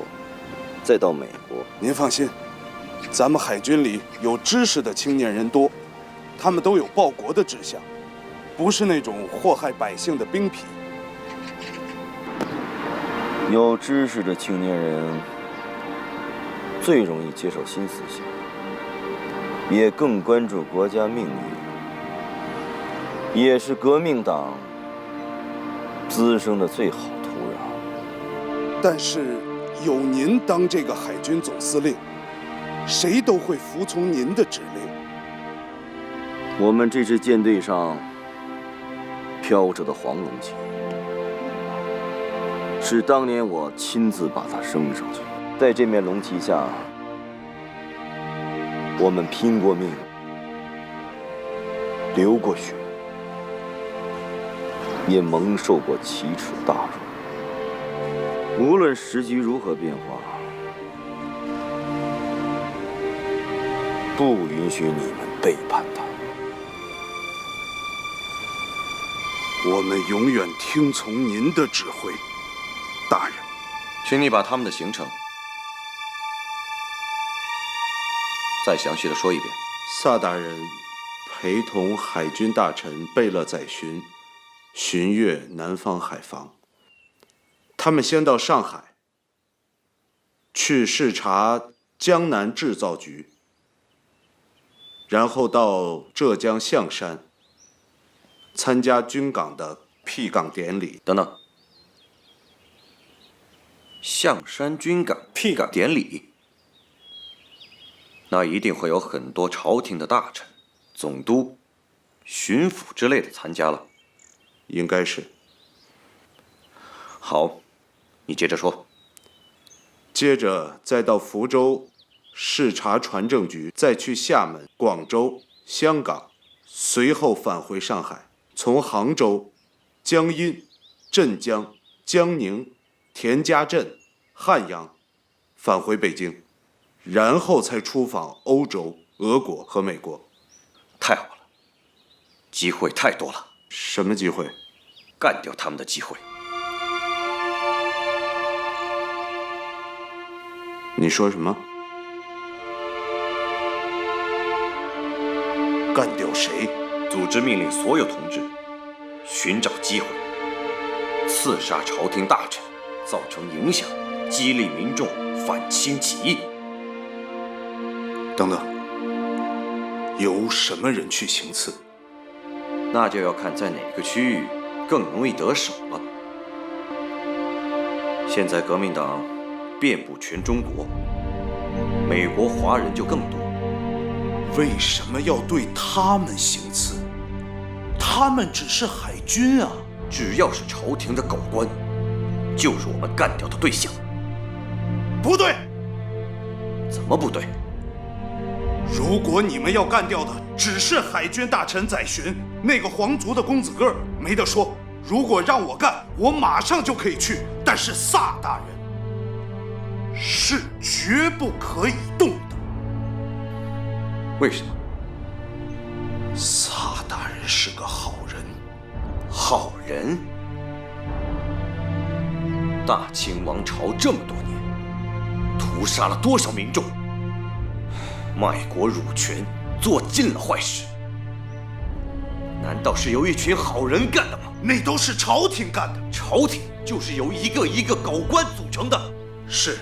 再到美国。您放心，咱们海军里有知识的青年人多，他们都有报国的志向，不是那种祸害百姓的兵痞。有知识的青年人最容易接受新思想，也更关注国家命运，也是革命党滋生的最好土壤。但是有您当这个海军总司令，谁都会服从您的指令。我们这支舰队上飘着的黄龙旗，是当年我亲自把它升上去。在这面龙旗下，我们拼过命，流过血，也蒙受过奇耻大辱。无论时局如何变化，不允许你们背叛他。我们永远听从您的指挥，大人。请你把他们的行程再详细的说一遍。萨大人陪同海军大臣贝勒载巡巡阅南方海防。他们先到上海，去视察江南制造局，然后到浙江象山，参加军港的辟港典礼。等等，象山军港辟港典礼，那一定会有很多朝廷的大臣、总督、巡抚之类的参加了。应该是。好，你接着说。接着再到福州视察船政局，再去厦门、广州、香港，随后返回上海，从杭州、江阴、镇江、江宁、田家镇、汉阳返回北京，然后才出访欧洲、俄国和美国。太好了，机会太多了。什么机会？干掉他们的机会。你说什么？干掉谁？组织命令所有同志寻找机会，刺杀朝廷大臣，造成影响，激励民众反清起义。等等，有什么人去行刺？那就要看在哪个区域更容易得手了。现在革命党遍布全中国，美国华人就更多。为什么要对他们行刺？他们只是海军啊！只要是朝廷的狗官，就是我们干掉的对象。不对！怎么不对？如果你们要干掉的只是海军大臣载巡，那个皇族的公子哥，没得说。如果让我干，我马上就可以去。但是萨大人是绝不可以动的。为什么？萨大人是个好人。好人？大清王朝这么多年，屠杀了多少民众？卖国辱权，做尽了坏事。难道是由一群好人干的吗？那都是朝廷干的。朝廷就是由一个一个狗官组成的。是，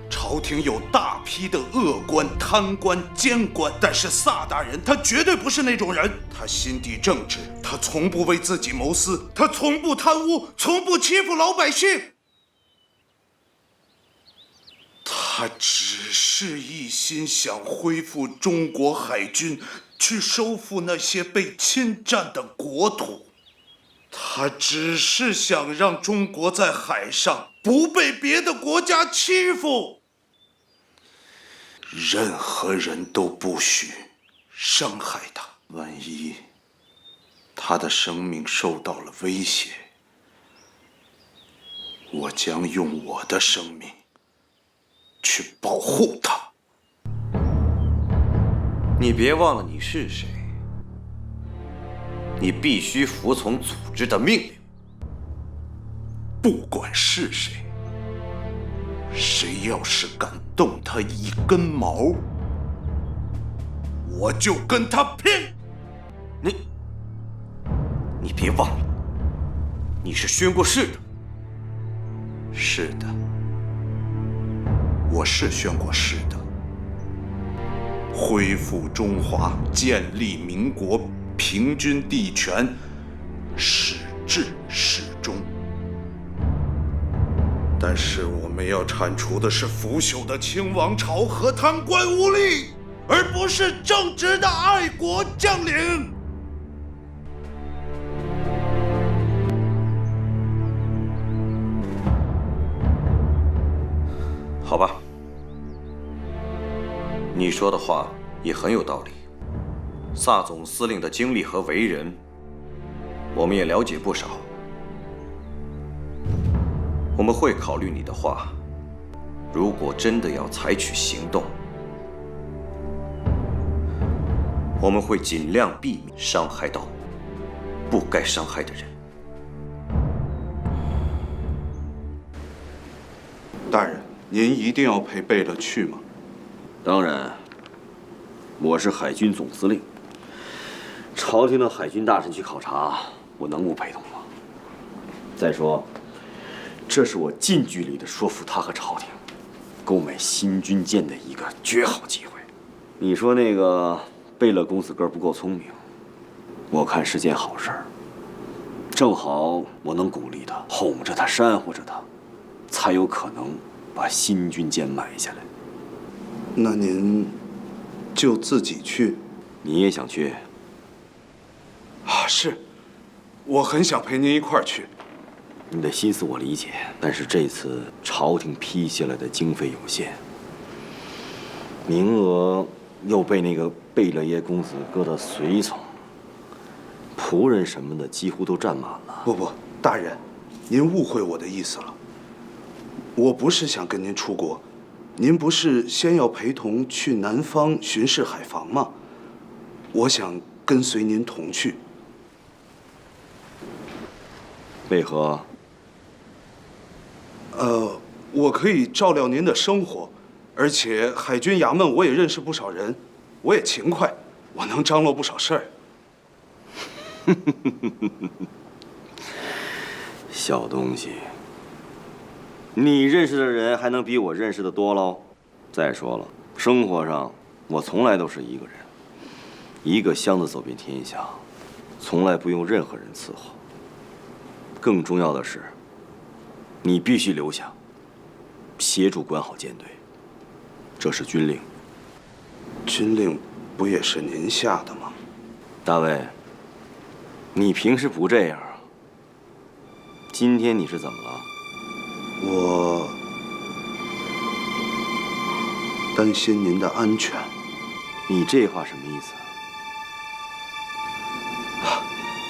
朝廷有大批的恶官、贪官、奸官，但是萨大人他绝对不是那种人。他心地正直，他从不为自己谋私，他从不贪污，从不欺负老百姓。他只是一心想恢复中国海军，去收复那些被侵占的国土。他只是想让中国在海上不被别的国家欺负。任何人都不许伤害他。万一他的生命受到了威胁，我将用我的生命去保护他。你别忘了你是谁。你必须服从组织的命令。不管是谁，谁要是敢动他一根毛，我就跟他拼！你别忘了，你是宣过誓的。是的，我是宣过誓的。恢复中华，建立民国，平均地权，始至始终。但是我们要铲除的是腐朽的清王朝和贪官污吏，而不是正直的爱国将领。好吧，你说的话也很有道理。萨总司令的经历和为人，我们也了解不少。我们会考虑你的话，如果真的要采取行动，我们会尽量避免伤害到不该伤害的人。大人，您一定要陪贝勒去吗？当然，我是海军总司令，朝廷的海军大臣去考察，我能不陪同吗？再说，这是我近距离的说服他和朝廷购买新军舰的一个绝好机会。你说那个贝勒公子哥不够聪明，我看是件好事儿。正好我能鼓励他，哄着他，煽乎着他，才有可能把新军舰买下来。那您就自己去？你也想去？啊，是，我很想陪您一块儿去。你的心思我理解，但是这次朝廷批下来的经费有限，名额又被那个贝勒爷公子哥的随从、仆人什么的几乎都占满了。不，大人，您误会我的意思了。我不是想跟您出国，您不是先要陪同去南方巡视海防吗？我想跟随您同去。为何？我可以照料您的生活，而且海军衙门我也认识不少人，我也勤快，我能张罗不少事儿。小东西，你认识的人还能比我认识的多喽？再说了，生活上我从来都是一个人，一个箱子走遍天下，从来不用任何人伺候。更重要的是，你必须留下，协助管好舰队，这是军令。军令不也是您下的吗？大卫，你平时不这样啊？今天你是怎么了？我担心您的安全。你这话什么意思？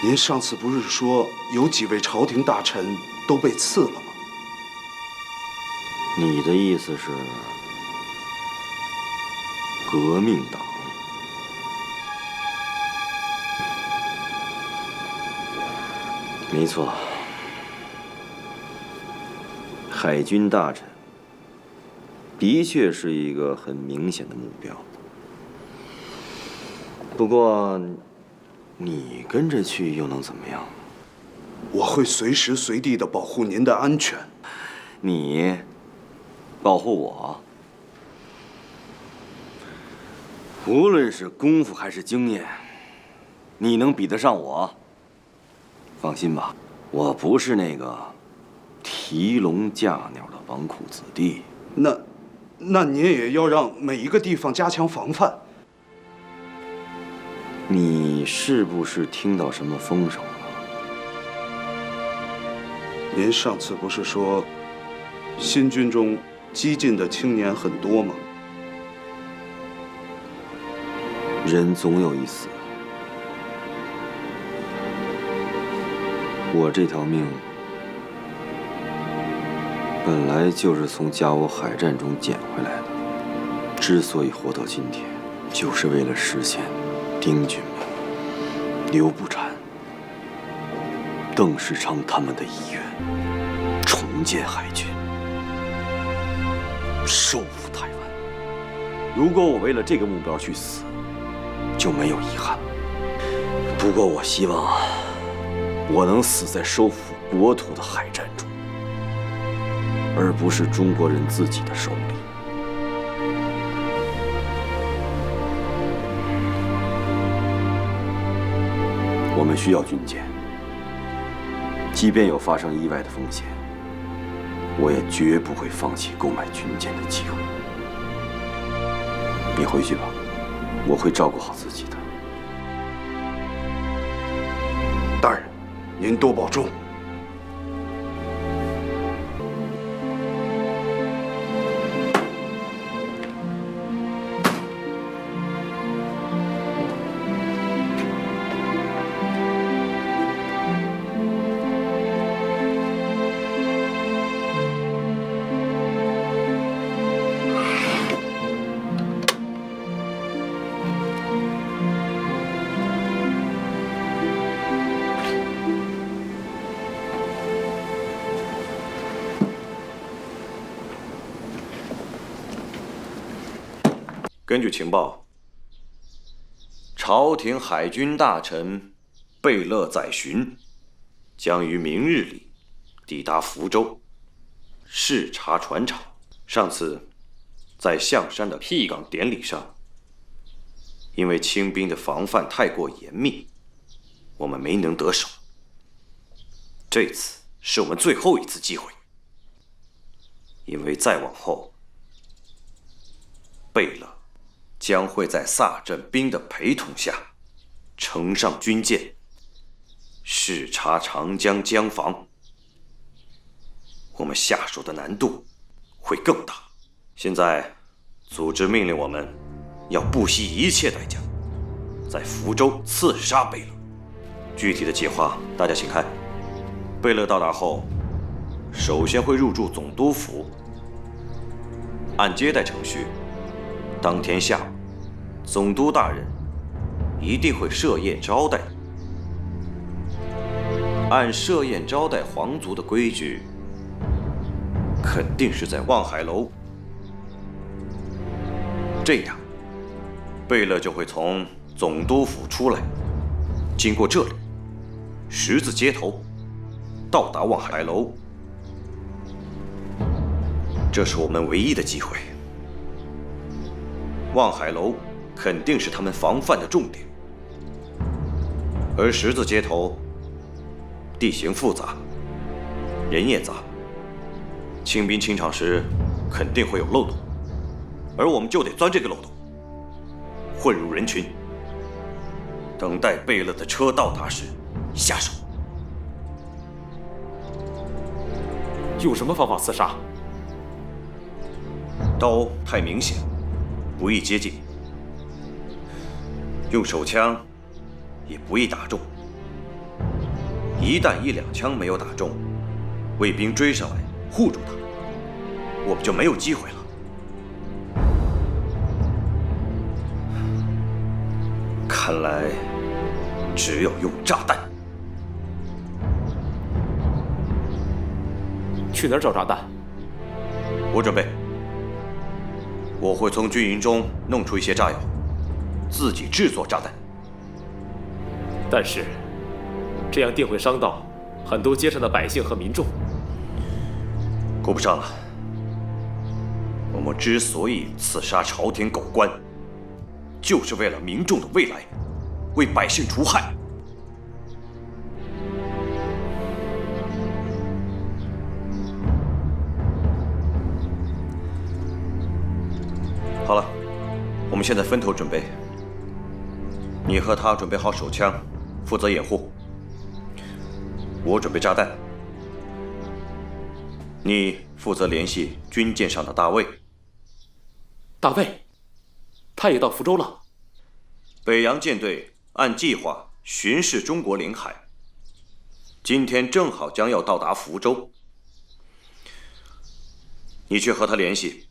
您上次不是说有几位朝廷大臣都被刺了吗？你的意思是革命党？没错，海军大臣的确是一个很明显的目标。不过，你跟着去又能怎么样？我会随时随地的保护您的安全。你保护我？无论是功夫还是经验，你能比得上我？放心吧，我不是那个提笼架鸟的纨绔子弟。那您也要让每一个地方加强防范。你是不是听到什么风声了？您上次不是说，新军中激进的青年很多吗？人总有一死。我这条命本来就是从甲午海战中捡回来的，之所以活到今天，就是为了实现丁俊明、刘步蟾邓世昌他们的意愿，重建海军，收复台湾。如果我为了这个目标去死，就没有遗憾。不过我希望我能死在收复国土的海战中，而不是中国人自己的手里。我们需要军舰，即便有发生意外的风险，我也绝不会放弃购买军舰的机会。你回去吧，我会照顾好自己的。大人，您多保重。根据情报，朝廷海军大臣贝勒载洵将于明日里抵达福州，视察船厂。上次在象山的辟港典礼上，因为清兵的防范太过严密，我们没能得手。这次是我们最后一次机会，因为再往后，贝勒将会在萨镇兵的陪同下，乘上军舰，视察长江江防。我们下手的难度会更大。现在，组织命令我们要不惜一切代价，在福州刺杀贝勒。具体的计划，大家请看。贝勒到达后，首先会入住总督府，按接待程序。当天下午，总督大人一定会设宴招待。按设宴招待皇族的规矩，肯定是在望海楼。这样，贝勒就会从总督府出来，经过这里，十字街头，到达望海楼。这是我们唯一的机会。望海楼肯定是他们防范的重点，而十字街头地形复杂，人也杂，清兵清场时肯定会有漏洞，而我们就得钻这个漏洞，混入人群，等待贝勒的车到达时下手。用什么方法刺杀？刀太明显，不易接近，用手枪也不易打中。一旦1、2枪没有打中，卫兵追上来护住他，我们就没有机会了。看来只有用炸弹。去哪儿找炸弹？我准备。我会从军营中弄出一些炸药，自己制作炸弹。但是，这样定会伤到很多街上的百姓和民众。顾不上了。我们之所以刺杀朝廷狗官，就是为了民众的未来，为百姓除害。好了，我们现在分头准备。你和他准备好手枪，负责掩护。我准备炸弹，你负责联系军舰上的大卫。大卫，他也到福州了。北洋舰队按计划巡视中国领海，今天正好将要到达福州。你去和他联系，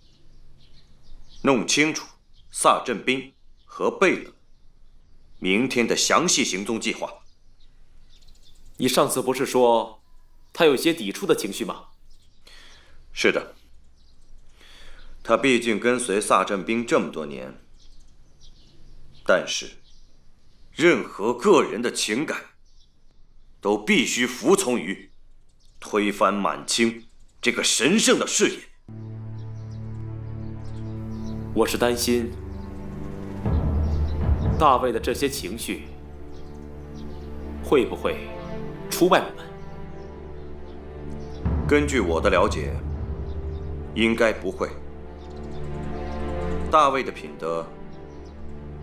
弄清楚萨镇兵和贝勒明天的详细行踪计划。你上次不是说他有些抵触的情绪吗？是的，他毕竟跟随萨镇兵这么多年，但是任何个人的情感都必须服从于推翻满清这个神圣的事业。我是担心大卫的这些情绪会不会出卖我们？根据我的了解，应该不会。大卫的品德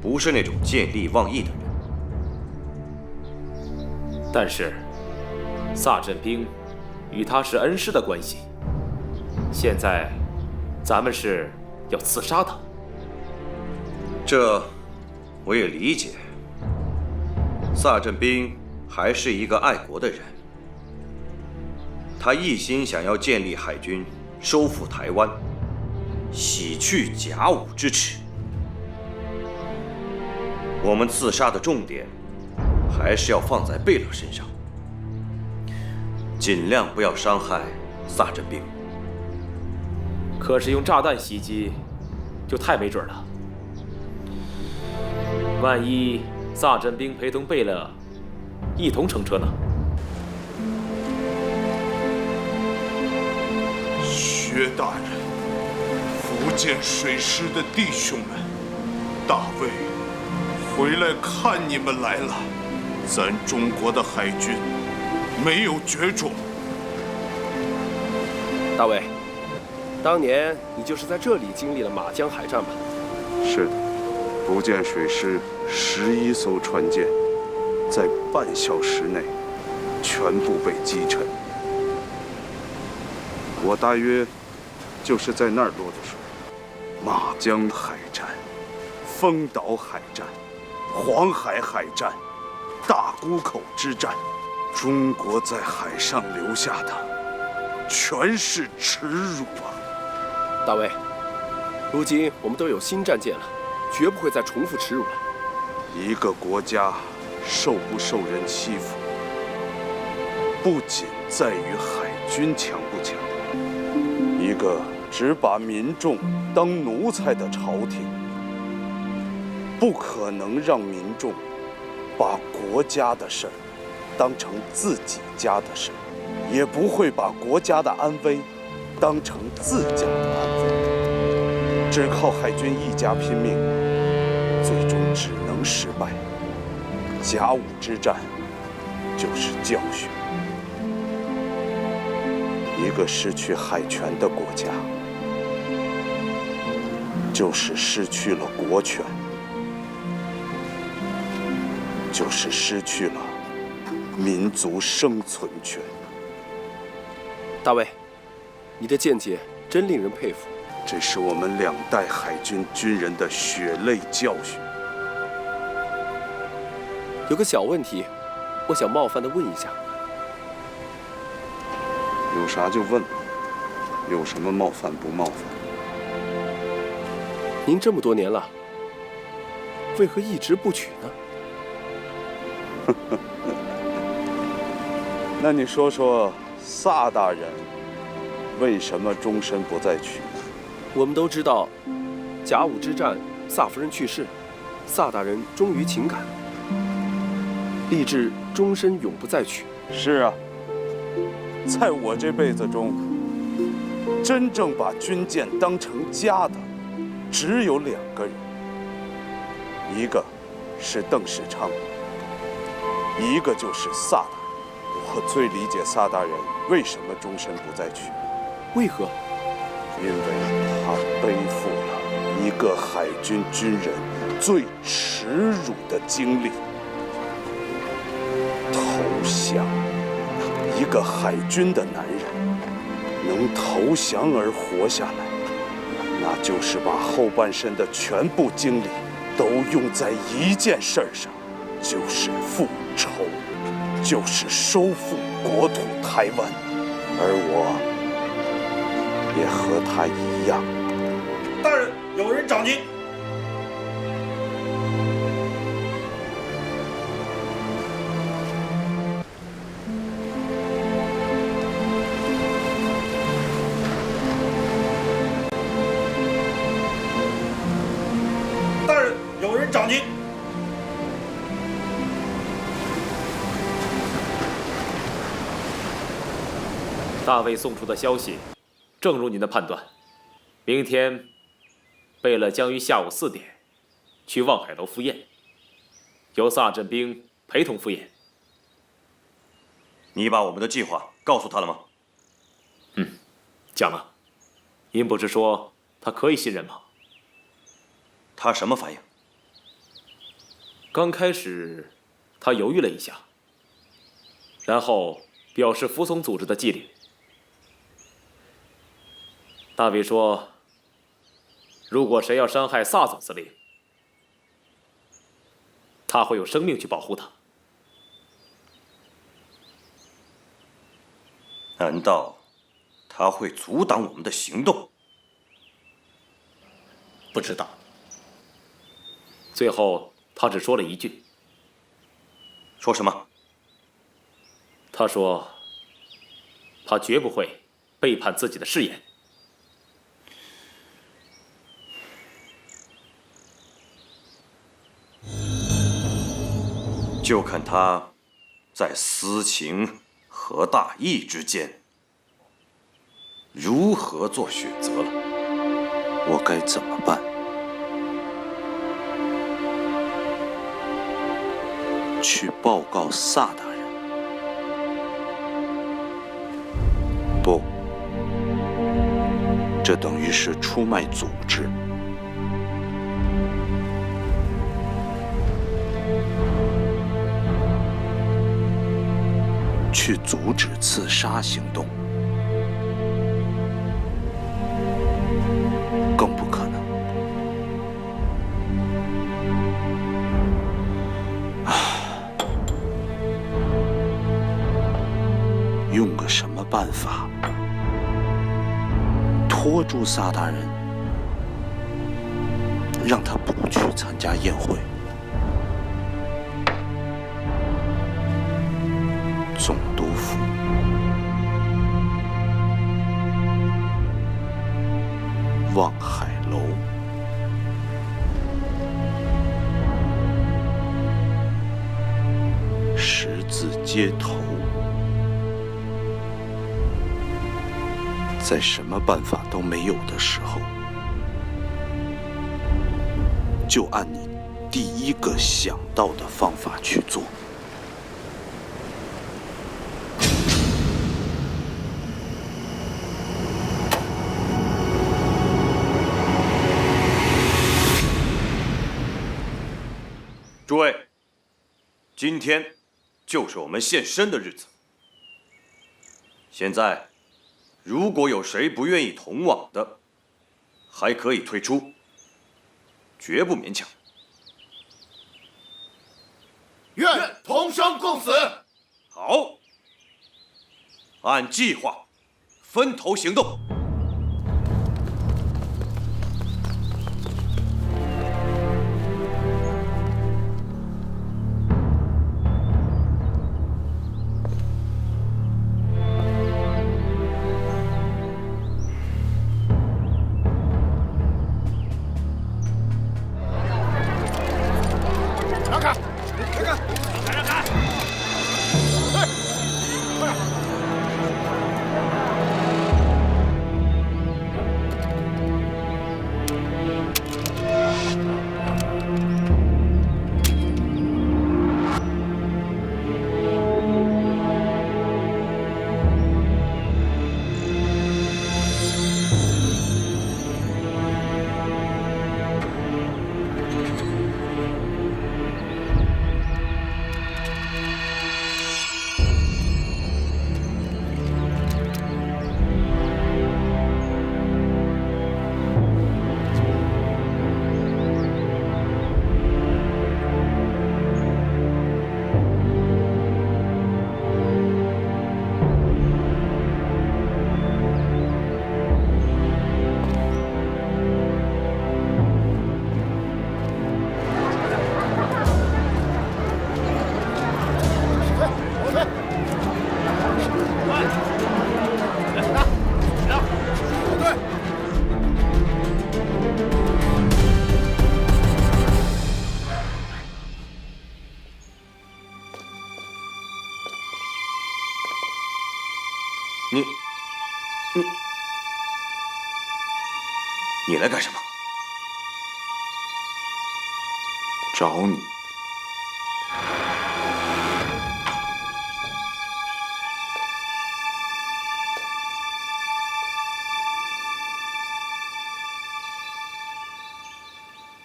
不是那种见利忘义的人。但是萨镇兵与他是恩师的关系，现在咱们是要刺杀他。这我也理解。萨镇兵还是一个爱国的人，他一心想要建立海军，收复台湾，洗去甲午之耻。我们刺杀的重点还是要放在贝勒身上，尽量不要伤害萨镇兵。可是用炸弹袭击就太没准了，万一萨镇兵陪同贝勒一同乘车呢？薛大人，福建水师的弟兄们，大卫回来看你们来了。咱中国的海军没有绝种。大卫，当年你就是在这里经历了马江海战吧？是的，福建水师11艘船舰，在半小时内全部被击沉。我大约就是在那儿落的水。马江海战、丰岛海战、黄海海战、大沽口之战，中国在海上留下的全是耻辱啊！大卫，如今我们都有新战舰了，绝不会再重复耻辱了。一个国家受不受人欺负，不仅在于海军强不强，一个只把民众当奴才的朝廷，不可能让民众把国家的事儿当成自己家的事，也不会把国家的安危当成自家的安危。只靠海军一家拼命，最终只能失败。甲午之战就是教训。一个失去海权的国家，就是失去了国权，就是失去了民族生存权。大卫，你的见解真令人佩服。这是我们2代海军军人的血泪教训。有个小问题，我想冒犯地问一下。有啥就问，有什么冒犯不冒犯？您这么多年了，为何一直不娶呢？那你说说，萨大人为什么终身不再娶？我们都知道，甲午之战，萨夫人去世，萨大人忠于情感，立志终身永不再娶。是啊，在我这辈子中，真正把军舰当成家的，只有2个人，一个是邓世昌，一个就是萨大人。我最理解萨大人为什么终身不再娶。为何？因为他背负了一个海军军人最耻辱的经历——投降。一个海军的男人能投降而活下来，那就是把后半生的全部精力都用在一件事儿上，就是复仇，就是收复国土台湾。而我也和他一样。大人，有人找您。将军。大卫送出的消息，正如您的判断，明天，贝勒将于下午4点，去望海楼赴宴，由萨镇兵陪同赴宴。你把我们的计划告诉他了吗？讲了。您不是说他可以信任吗？他什么反应？刚开始，他犹豫了一下，然后表示服从组织的纪律。大卫说：“如果谁要伤害萨总司令，他会用生命去保护他。”难道他会阻挡我们的行动？不知道。最后，他只说了一句：“说什么？”他说：“他绝不会背叛自己的誓言。”就看他在私情和大义之间如何做选择了。我该怎么办？去报告萨大人？不，这等于是出卖组织。去阻止刺杀行动，更不可能。用个什么办法拖住萨大人，让他不去参加宴会？总督府，望海楼，十字街头，在什么办法都没有的时候，就按你第一个想到的方法去做。诸位，今天就是我们现身的日子。现在，如果有谁不愿意同往的，还可以退出，绝不勉强。愿同生共死。好，按计划分头行动。你来干什么？找你。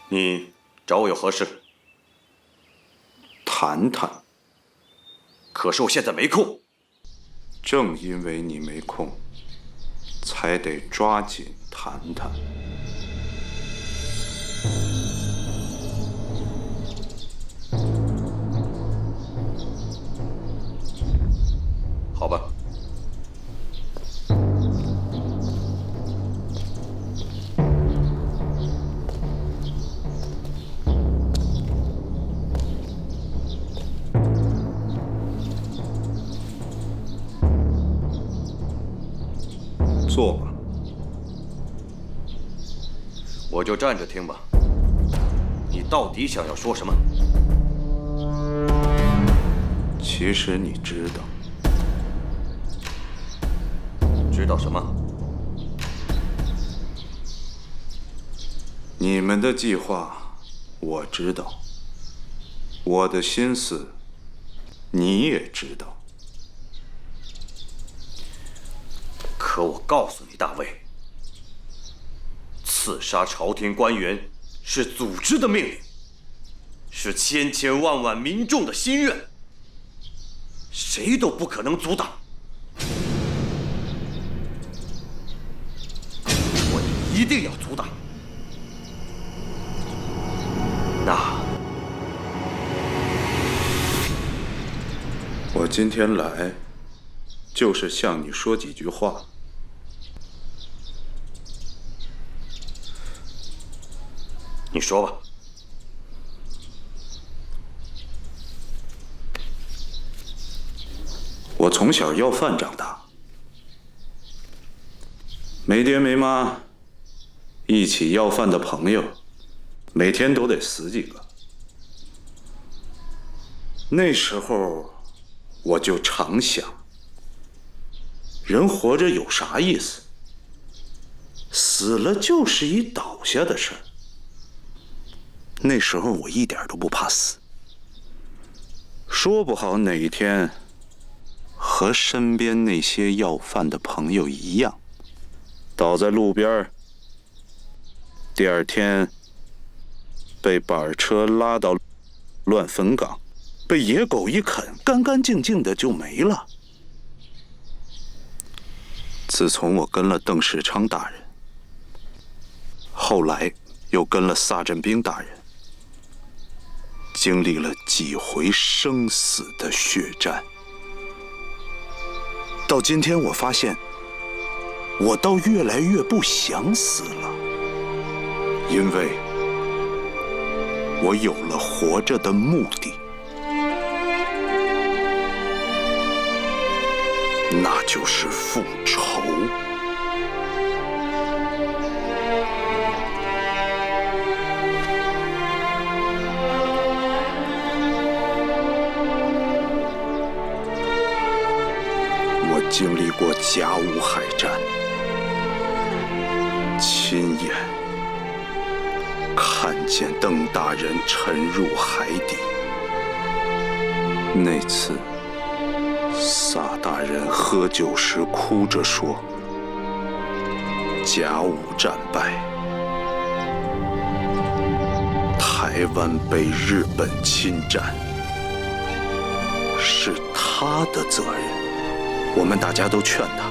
你找我有何事？谈谈。可是我现在没空。正因为你没空，才得抓紧谈谈。好吧。坐吧。我就站着听吧。你到底想要说什么？其实你知道。知道什么？你们的计划我知道，我的心思你也知道。可我告诉你，大卫，刺杀朝廷官员是组织的命令，是千千万万民众的心愿，谁都不可能阻挡。我一定要阻挡。那我今天来，就是向你说几句话。你说吧。我从小要饭长大，没爹没妈，一起要饭的朋友，每天都得10几个。那时候我就常想，人活着有啥意思？死了就是一倒下的事儿。那时候我一点都不怕死，说不好哪一天和身边那些要饭的朋友一样，倒在路边，第二天被板车拉到乱坟岗，被野狗一啃，干干净净的就没了。自从我跟了邓世昌大人，后来又跟了萨振兵大人，经历了几回生死的血战，到今天我发现，我倒越来越不想死了，因为我有了活着的目的，那就是复仇。我经历过甲午海战，亲眼看见邓大人沉入海底。那次，萨大人喝酒时哭着说：“甲午战败，台湾被日本侵占，是他的责任。”我们大家都劝他，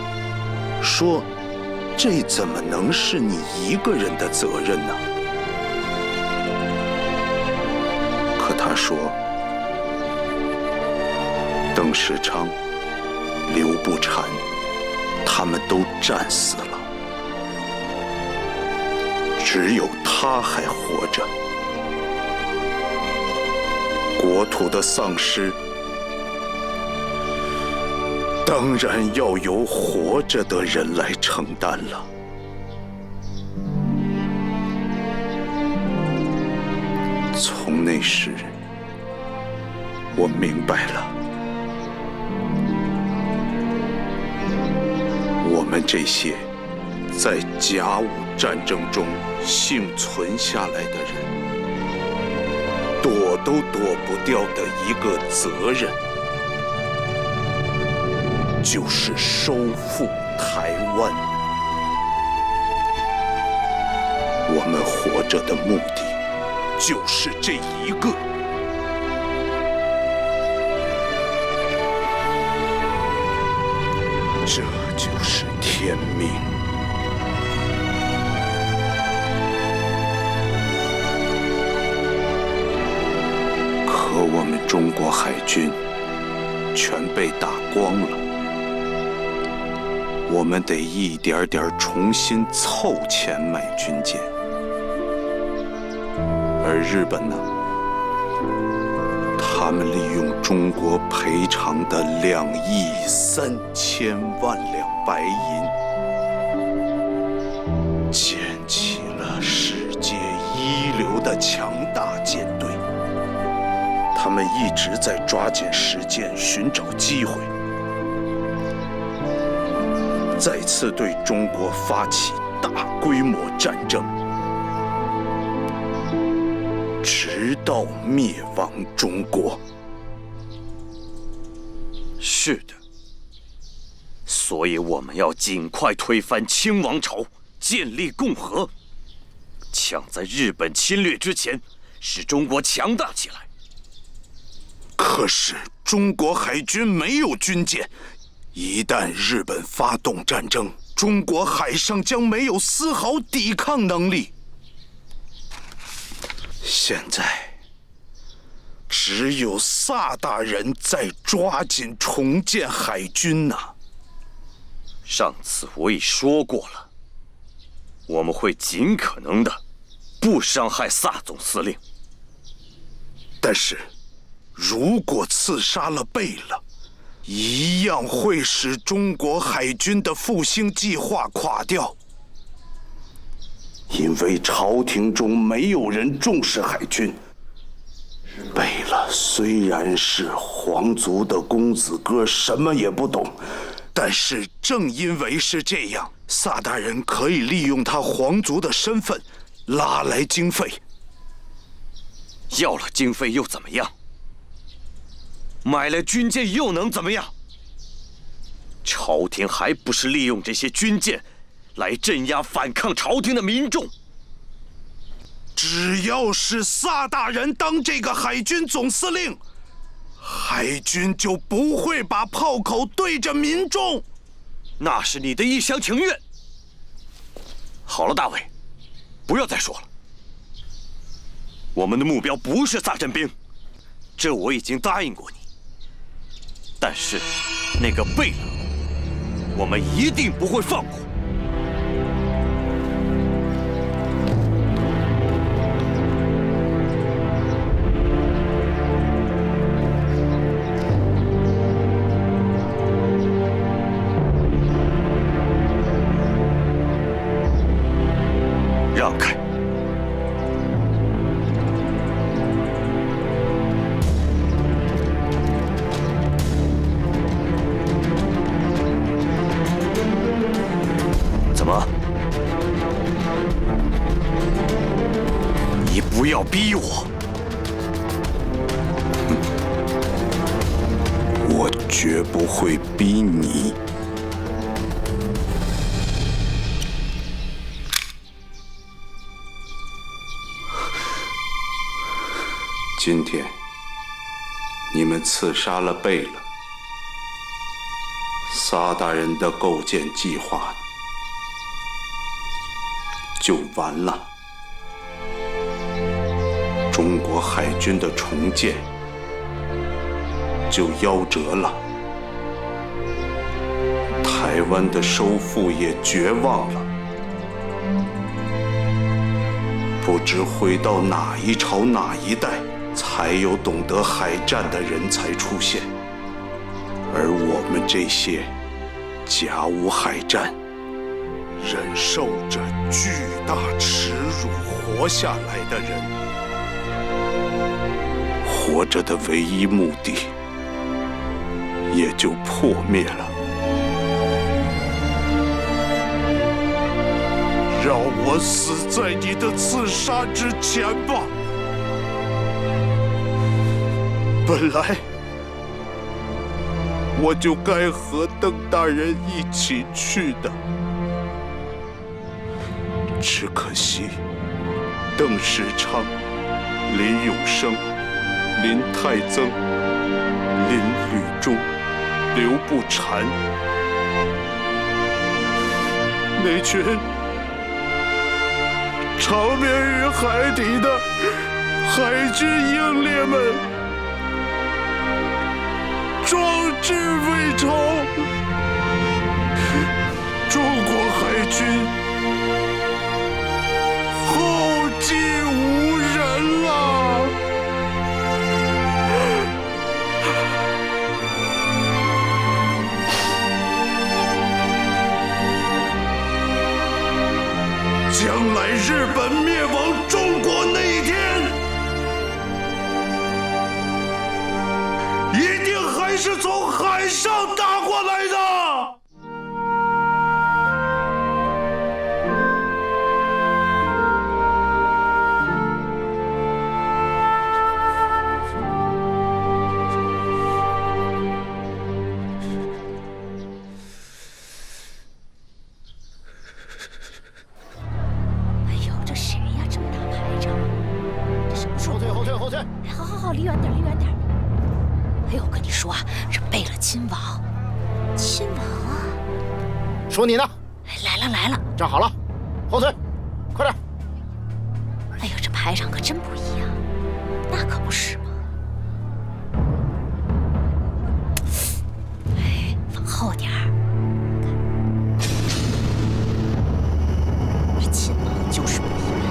说：“这怎么能是你一个人的责任呢？”可他说：“邓世昌、刘步蟾，他们都战死了，只有他还活着。国土的丧失，当然要由活着的人来承担了。”从那时，我明白了，我们这些在甲午战争中幸存下来的人，躲都躲不掉的一个责任，就是收复台湾。我们活着的目的就是这一个。这就是天命。可我们中国海军全被打光了，我们得一点点重新凑钱买军舰。而日本呢？他们利用中国赔偿的2亿3000万两白银，建起了世界一流的强大舰队。他们一直在抓紧时间寻找机会，再次对中国发起大规模战争，直到灭亡中国。是的，所以我们要尽快推翻清王朝，建立共和，抢在日本侵略之前，使中国强大起来。可是中国海军没有军舰，一旦日本发动战争，中国海上将没有丝毫抵抗能力。现在只有萨大人在抓紧重建海军呐。上次我已说过了，我们会尽可能的不伤害萨总司令。但是，如果刺杀了贝勒，一样会使中国海军的复兴计划垮掉。因为朝廷中没有人重视海军。贝勒虽然是皇族的公子哥，什么也不懂，但是正因为是这样，萨大人可以利用他皇族的身份拉来经费。要了经费又怎么样？买了军舰又能怎么样？朝廷还不是利用这些军舰来镇压反抗朝廷的民众？只要是萨大人当这个海军总司令，海军就不会把炮口对着民众。那是你的一厢情愿。好了，大卫，不要再说了。我们的目标不是萨镇兵，这我已经答应过你。但是，那个贝勒，我们一定不会放过。让开！怎么？你不要逼我！我绝不会逼你。今天，你们刺杀了贝勒，萨大人的构建计划就完了。中国海军的重建就夭折了，台湾的收复也绝望了。不知回到哪一朝哪一代，才有懂得海战的人才出现，而我们这些甲午海战忍受着巨大耻辱活下来的人，活着的唯一目的也就破灭了。让我死在你的刺杀之前吧。本来我就该和邓大人一起去的，只可惜邓世昌、林永生、林泰增、林履忠、刘步蟾那群长眠于海底的海军英烈们壮志未酬，中国海军后继无人了。将来日本灭亡中国那一天，一定还是从海上打过来的。离远点，离远点！哎呦，我跟你说啊，是贝勒亲王，亲王啊！说你呢？来了来了，站好了，后退，快点！哎呦，这排场可真不一样，那可不是嘛！哎，往后点儿。这亲王就是不一般。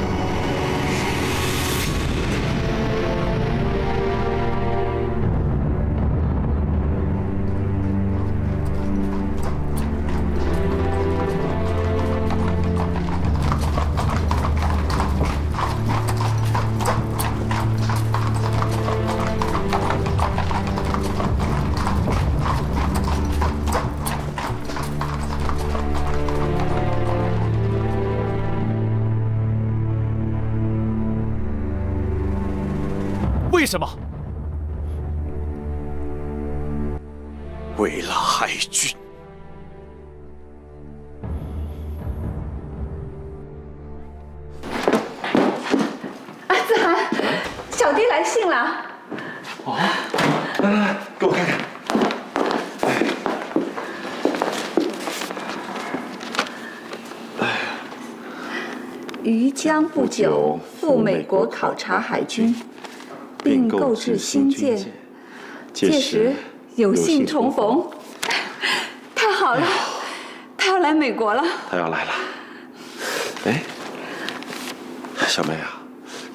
为什么？为了海军。子涵，小弟来信了。哦，来来来，给我看看。于将不久赴美国考察海军，并购置新舰，届时有幸重逢。太好了，他要来美国了。他要来了。哎，小梅啊，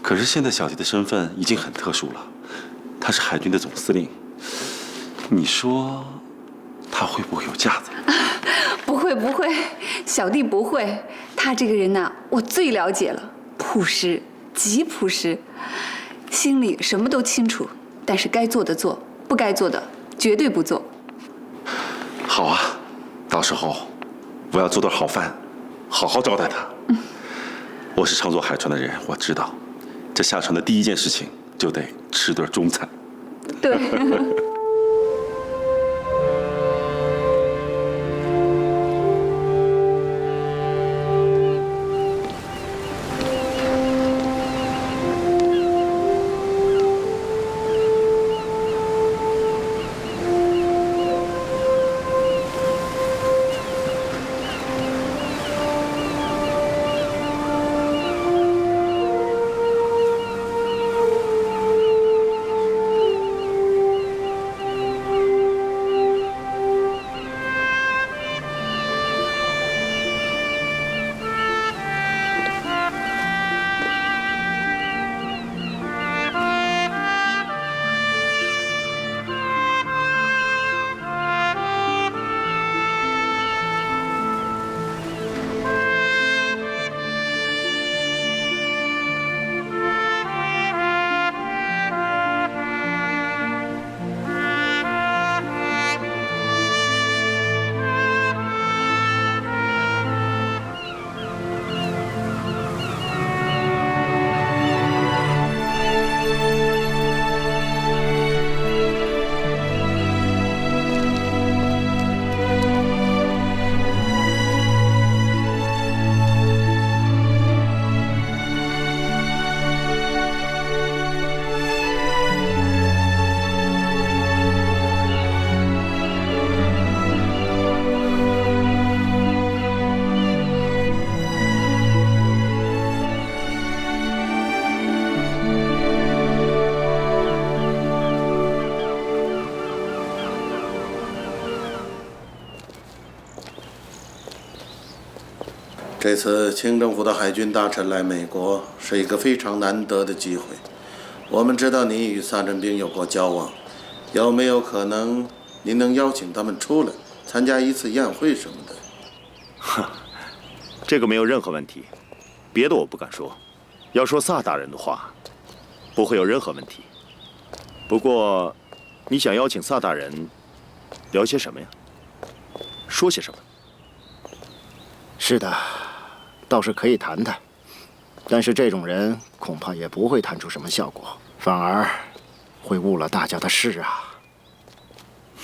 可是现在小弟的身份已经很特殊了，他是海军的总司令。你说他会不会有架子？不会不会，小弟不会。他这个人呐，我最了解了，朴实，极朴实，心里什么都清楚，但是该做的做，不该做的绝对不做。好啊，到时候我要做顿好饭，好好招待他。我是常坐海船的人，我知道，这下船的第一件事情就得吃顿中餐。对。这次清政府的海军大臣来美国是一个非常难得的机会。我们知道你与萨镇兵有过交往，有没有可能您能邀请他们出来参加一次宴会什么的？哼，这个没有任何问题。别的我不敢说，要说萨大人的话，不会有任何问题。不过，你想邀请萨大人聊些什么呀？说些什么？是的，倒是可以谈谈，但是这种人恐怕也不会谈出什么效果，反而会误了大家的事啊。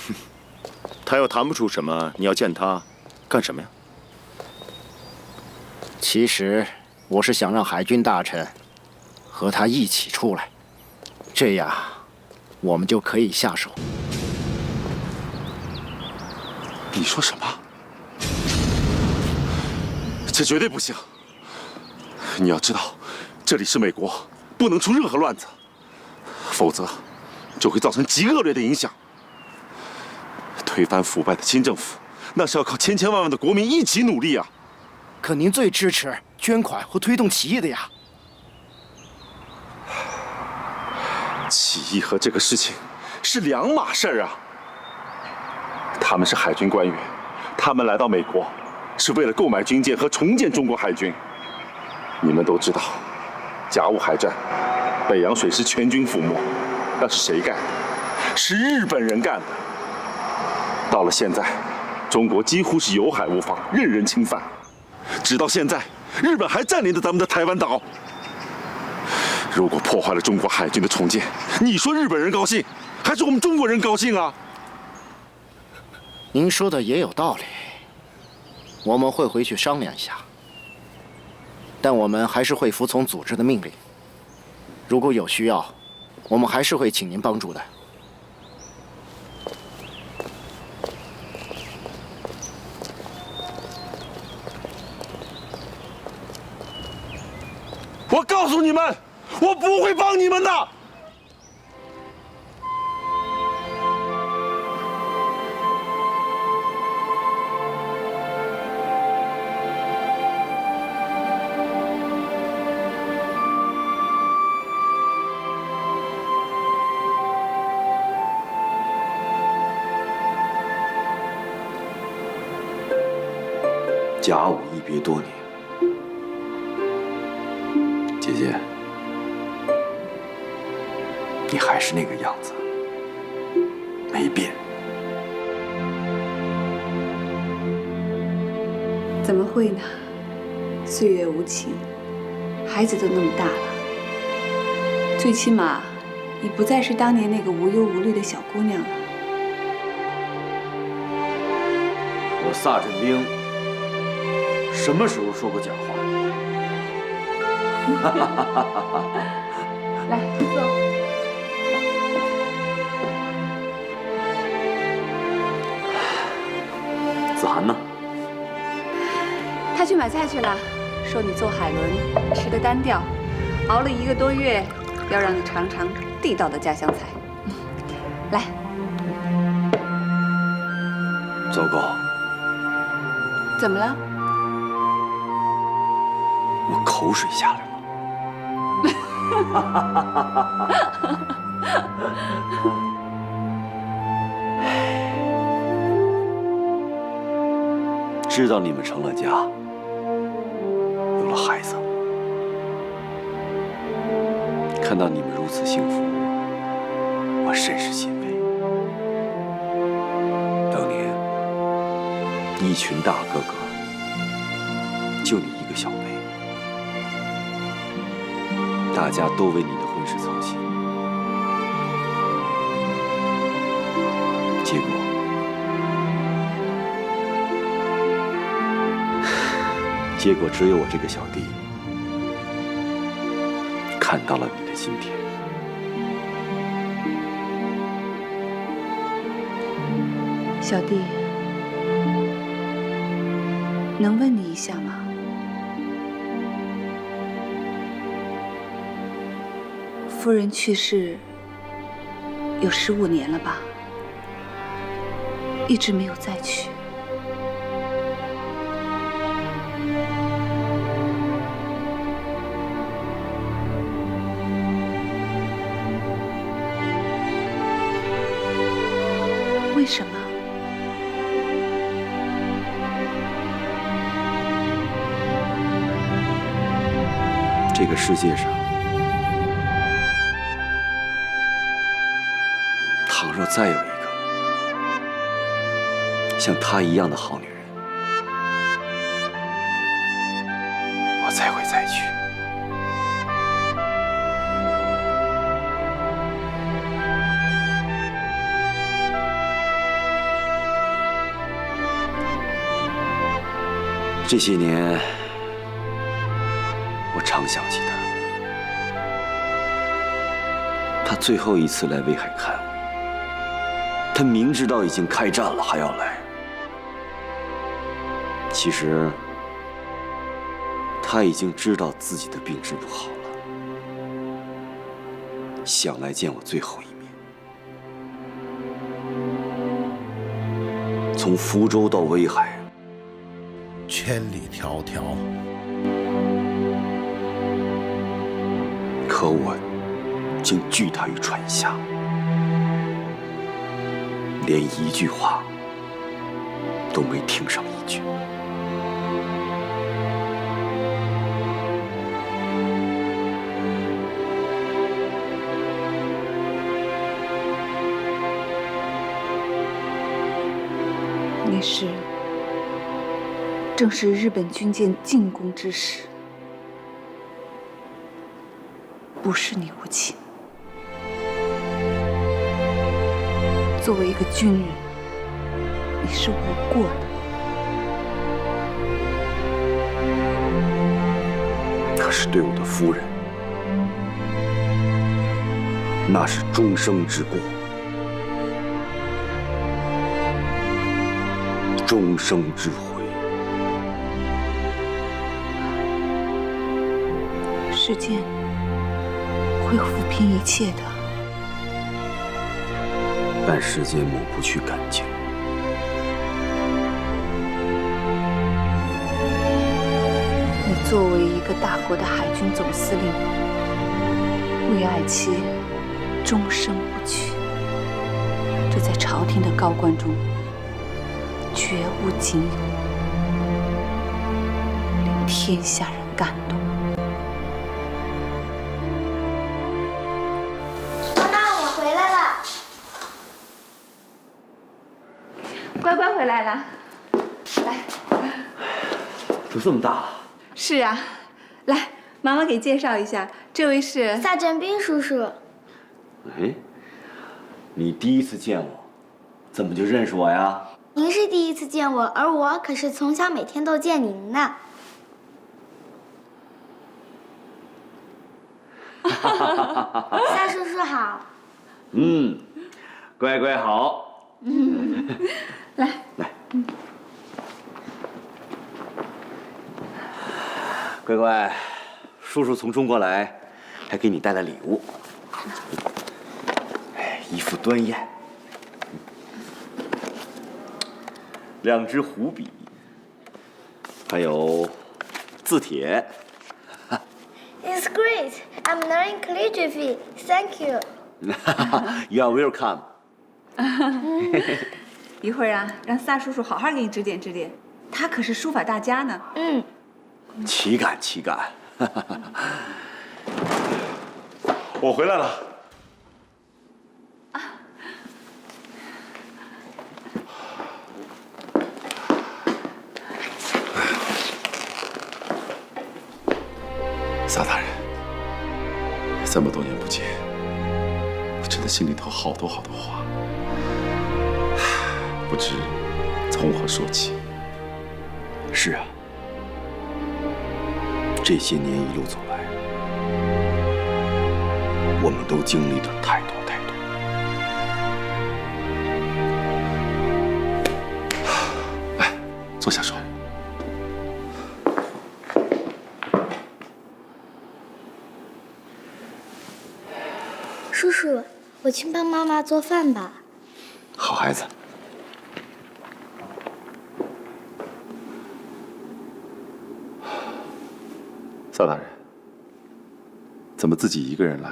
哼，他要谈不出什么，你要见他干什么呀？其实我是想让海军大臣和他一起出来，这样我们就可以下手。你说什么？这绝对不行！你要知道，这里是美国，不能出任何乱子，否则就会造成极恶劣的影响。推翻腐败的清政府，那是要靠千千万万的国民一起努力啊！可您最支持捐款和推动起义的呀。起义和这个事情是两码事儿啊！他们是海军官员，他们来到美国是为了购买军舰和重建中国海军。你们都知道，甲午海战，北洋水师全军覆没，那是谁干的？是日本人干的。到了现在，中国几乎是有海无防，任人侵犯。直到现在，日本还占领着咱们的台湾岛。如果破坏了中国海军的重建，你说日本人高兴，还是我们中国人高兴啊？您说的也有道理，我们会回去商量一下。但我们还是会服从组织的命令。如果有需要，我们还是会请您帮助的。我告诉你们，我不会帮你们的。甲午一别多年，姐姐，你还是那个样子，没变。怎么会呢？岁月无情，孩子都那么大了，最起码你不再是当年那个无忧无虑的小姑娘了。我萨镇兵什么时候说过假话？来，坐。子涵呢？他去买菜去了，说你做海伦吃的单调，熬了1个多月，要让你尝尝地道的家乡菜。来，糟糕，怎么了？我口水下来了。知道你们成了家，有了孩子，看到你们如此幸福，我甚是欣慰。当年一群大哥哥，就你一个小辈，大家都为你的婚事操心，结果只有我这个小弟看到了你的今天。小弟，能问你一下吗？夫人去世有15年了吧？一直没有再娶。为什么？这个世界上，倘若再有一个像她一样的好女人，我才会再娶。这些年，我常想起她。她最后一次来威海看我，她明知道已经开战了还要来。其实，她已经知道自己的病治不好了，想来见我最后一面。从福州到威海，千里迢迢，可我竟拒他于船下，连一句话都没听上一句。那时正是日本军舰进攻之时，不是你无情。作为一个军人，你是无过的。他是对我的夫人，那是终生之过，终生之悔。时间会抚平一切的，但时间抹不去感情。你作为一个大国的海军总司令，为爱妻终生不娶，这在朝廷的高官中绝无仅有，令天下人感动。乖乖回来了，来。都这么大了。是啊，来，妈妈给介绍一下，这位是萨振兵叔叔。哎，你第一次见我，怎么就认识我呀？您是第一次见我，而我可是从小每天都见您呢。萨叔叔好。乖乖好。来，乖乖，叔叔从中国来，还给你带了礼物。一副端砚，2支湖笔，还有字帖。It's great. I'm learning calligraphy. Thank you. You are welcome. 一会儿啊，让萨叔叔好好给你指点指点，他可是书法大家呢。岂敢岂敢！我回来了。萨大人，这么多年不见，我真的心里头好多好多话，不知从何说起。是啊，这些年一路走来，我们都经历了太多太多。来，坐下说。叔叔，我去帮妈妈做饭吧。好孩子。萨大人，怎么自己一个人来？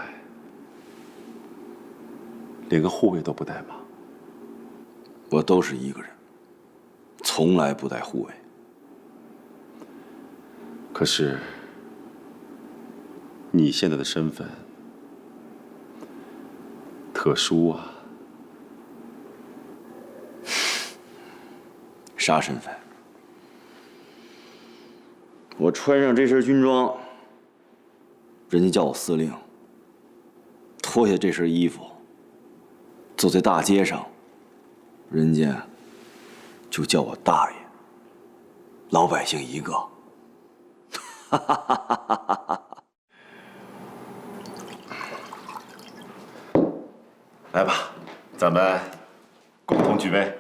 连个护卫都不带吗？我都是一个人，从来不带护卫。可是，你现在的身份特殊啊。啥身份？我穿上这身军装，人家叫我司令；脱下这身衣服，走在大街上，人家就叫我大爷。老百姓一个。哈哈哈哈哈哈！来吧，咱们共同举杯。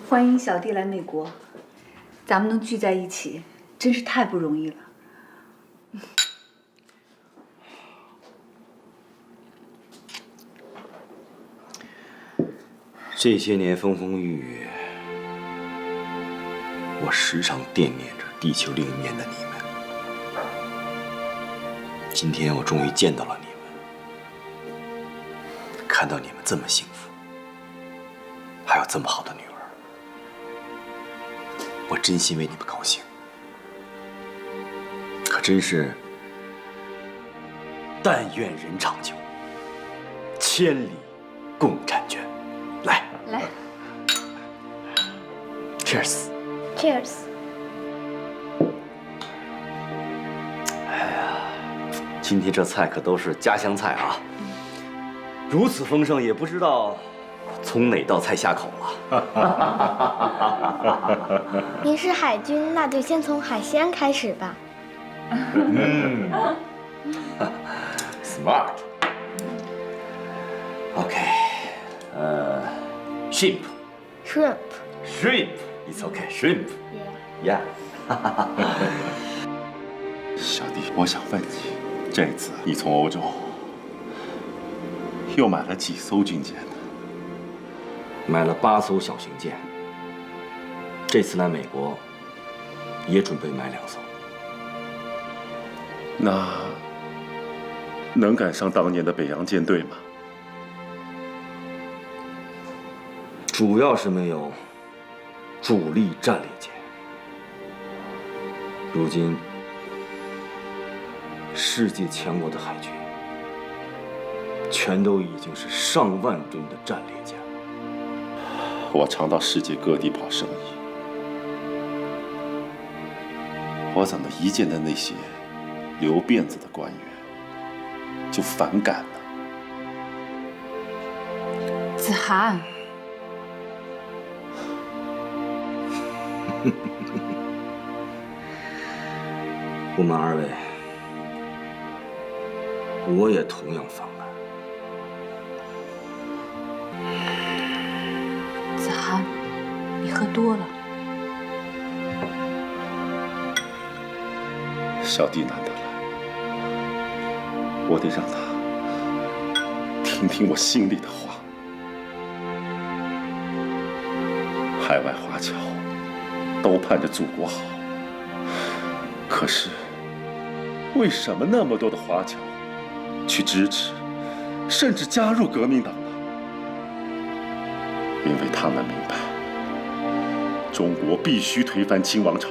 欢迎小弟来美国，咱们能聚在一起，真是太不容易了。这些年风风雨雨，我时常惦念着地球另一面的你们。今天我终于见到了你们，看到你们这么幸福，还有这么好的女儿。我真心为你们高兴，可真是但愿人长久，千里共婵娟。来， ，Cheers。Cheers。哎呀，今天这菜可都是家乡菜啊，如此丰盛，也不知道从哪道菜下口了。您是海军，那就先从海鲜开始吧。Smart。OK， shrimp。Shrimp。It's okay. Shrimp. Yeah. 小弟，我想问你，这次你从欧洲又买了几艘军舰呢？买了8艘小型舰。这次来美国，也准备买2艘。那能赶上当年的北洋舰队吗？主要是没有主力战列舰。如今，世界强国的海军全都已经是上万吨的战列舰了。我常到世界各地跑生意，我怎么一见到那些留辫子的官员就反感呢？子涵。不瞒2位，我也同样反感。子涵，你喝多了。小弟难得来，我得让他听听我心里的话。海外华侨都盼着祖国好，可是为什么那么多的华侨去支持，甚至加入革命党呢？因为他们明白，中国必须推翻清王朝，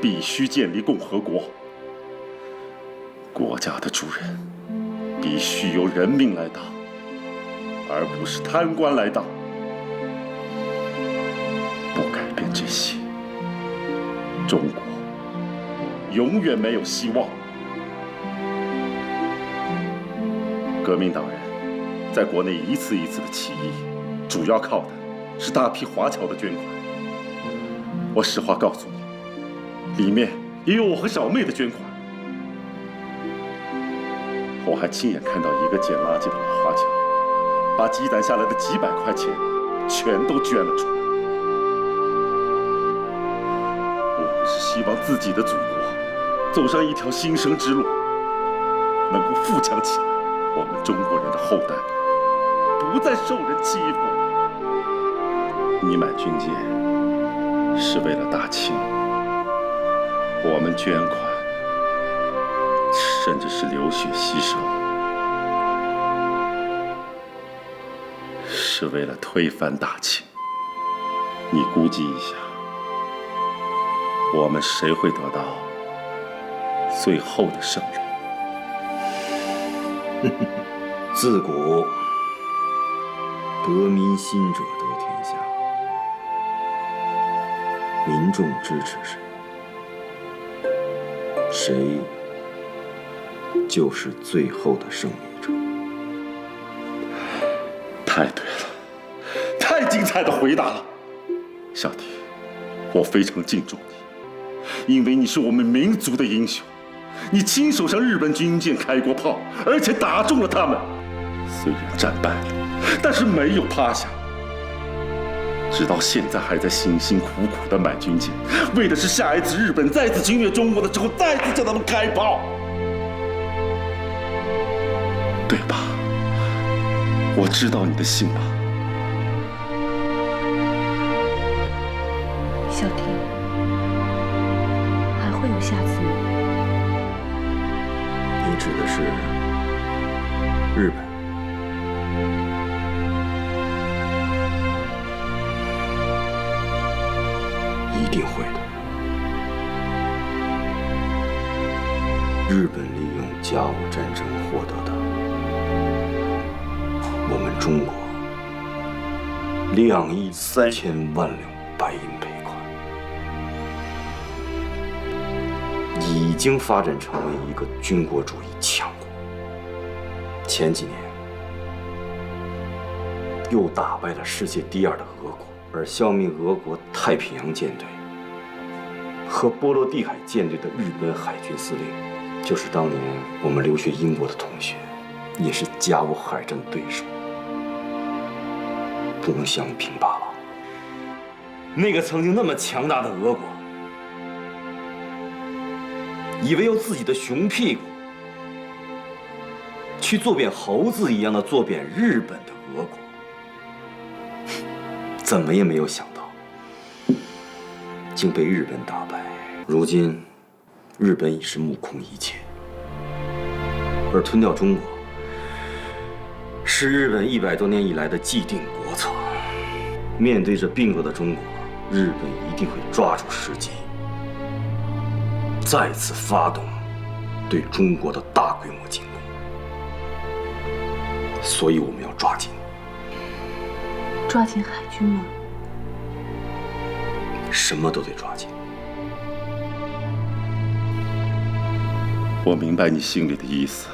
必须建立共和国。国家的主人必须由人民来当，而不是贪官来当。不改变这些，中国永远没有希望。革命党人在国内一次一次的起义，主要靠的是大批华侨的捐款。我实话告诉你，里面也有我和小妹的捐款。我还亲眼看到一个捡垃圾的老华侨，把积攒下来的几百块钱全都捐了出来。我们是希望自己的祖国走上一条新生之路，能够富强起来，我们中国人的后代不再受人欺负。你买军舰是为了大清，我们捐款甚至是流血牺牲，是为了推翻大清。你估计一下，我们谁会得到最后的胜利？自古得民心者得天下，民众支持谁，谁就是最后的胜利者。太对了，太精彩的回答了，小弟，我非常敬重你，因为你是我们民族的英雄，你亲手向日本军舰开过炮，而且打中了他们。虽然战败了，但是没有趴下，直到现在还在辛辛苦苦的买军舰，为的是下一次日本再次侵略中国的时候，再次向他们开炮，对吧？我知道你的心吧。小弟，还会有下次吗？你指的是日本？一定会的。日本利用甲午战争获得的，我们中国2亿3000万两白银赔款，已经发展成为一个军国主义强国。前几年又打败了世界第2的俄国，而消灭俄国太平洋舰队和波罗的海舰队的日本海军司令，就是当年我们留学英国的同学，也是甲午海战对手东乡平八郎。那个曾经那么强大的俄国，以为用自己的熊屁股去坐扁猴子一样的坐扁日本的俄国，怎么也没有想到，竟被日本打败。如今，日本已是目空一切，而吞掉中国是日本100多年以来的既定国策。面对着病弱的中国，日本一定会抓住时机，再次发动对中国的大规模进攻。所以我们要抓紧海军吗？什么都得抓紧。我明白你心里的意思。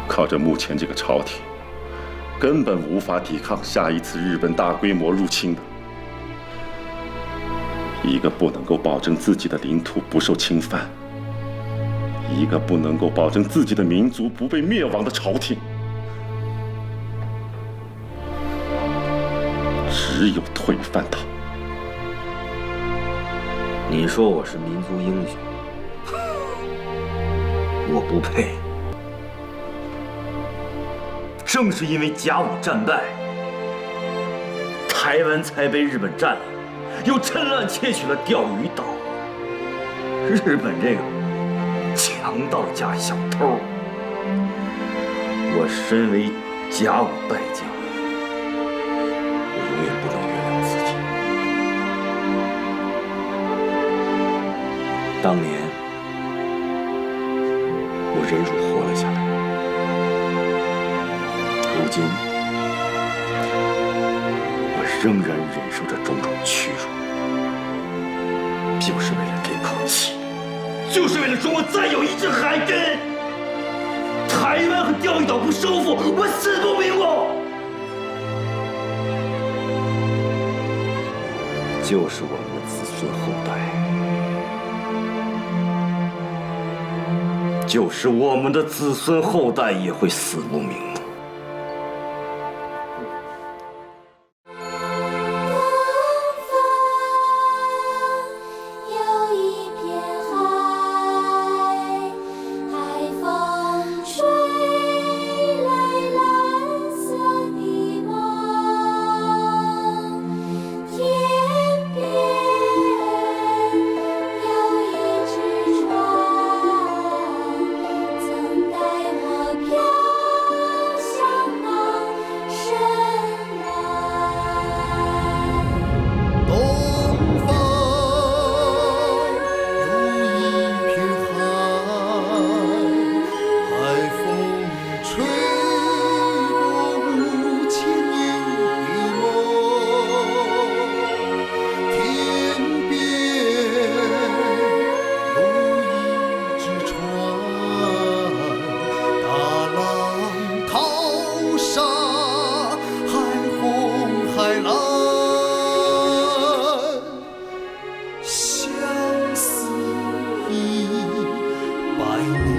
靠着目前这个朝廷，根本无法抵抗下一次日本大规模入侵的。一个不能够保证自己的领土不受侵犯，一个不能够保证自己的民族不被灭亡的朝廷，只有推翻它。你说我是民族英雄，我不配。正是因为甲午战败，台湾才被日本占领，又趁乱窃取了钓鱼岛。日本这个强盗加小偷，我身为甲午败将，我永远不能原谅自己。当年我忍辱活了下来，如今我仍然忍受着种种屈辱，就是为了这口气，就是为了中国再有一支海军。台湾和钓鱼岛不收复，我死不瞑目。就是我们的子孙后代，就是我们的子孙后代也会死不瞑目。来。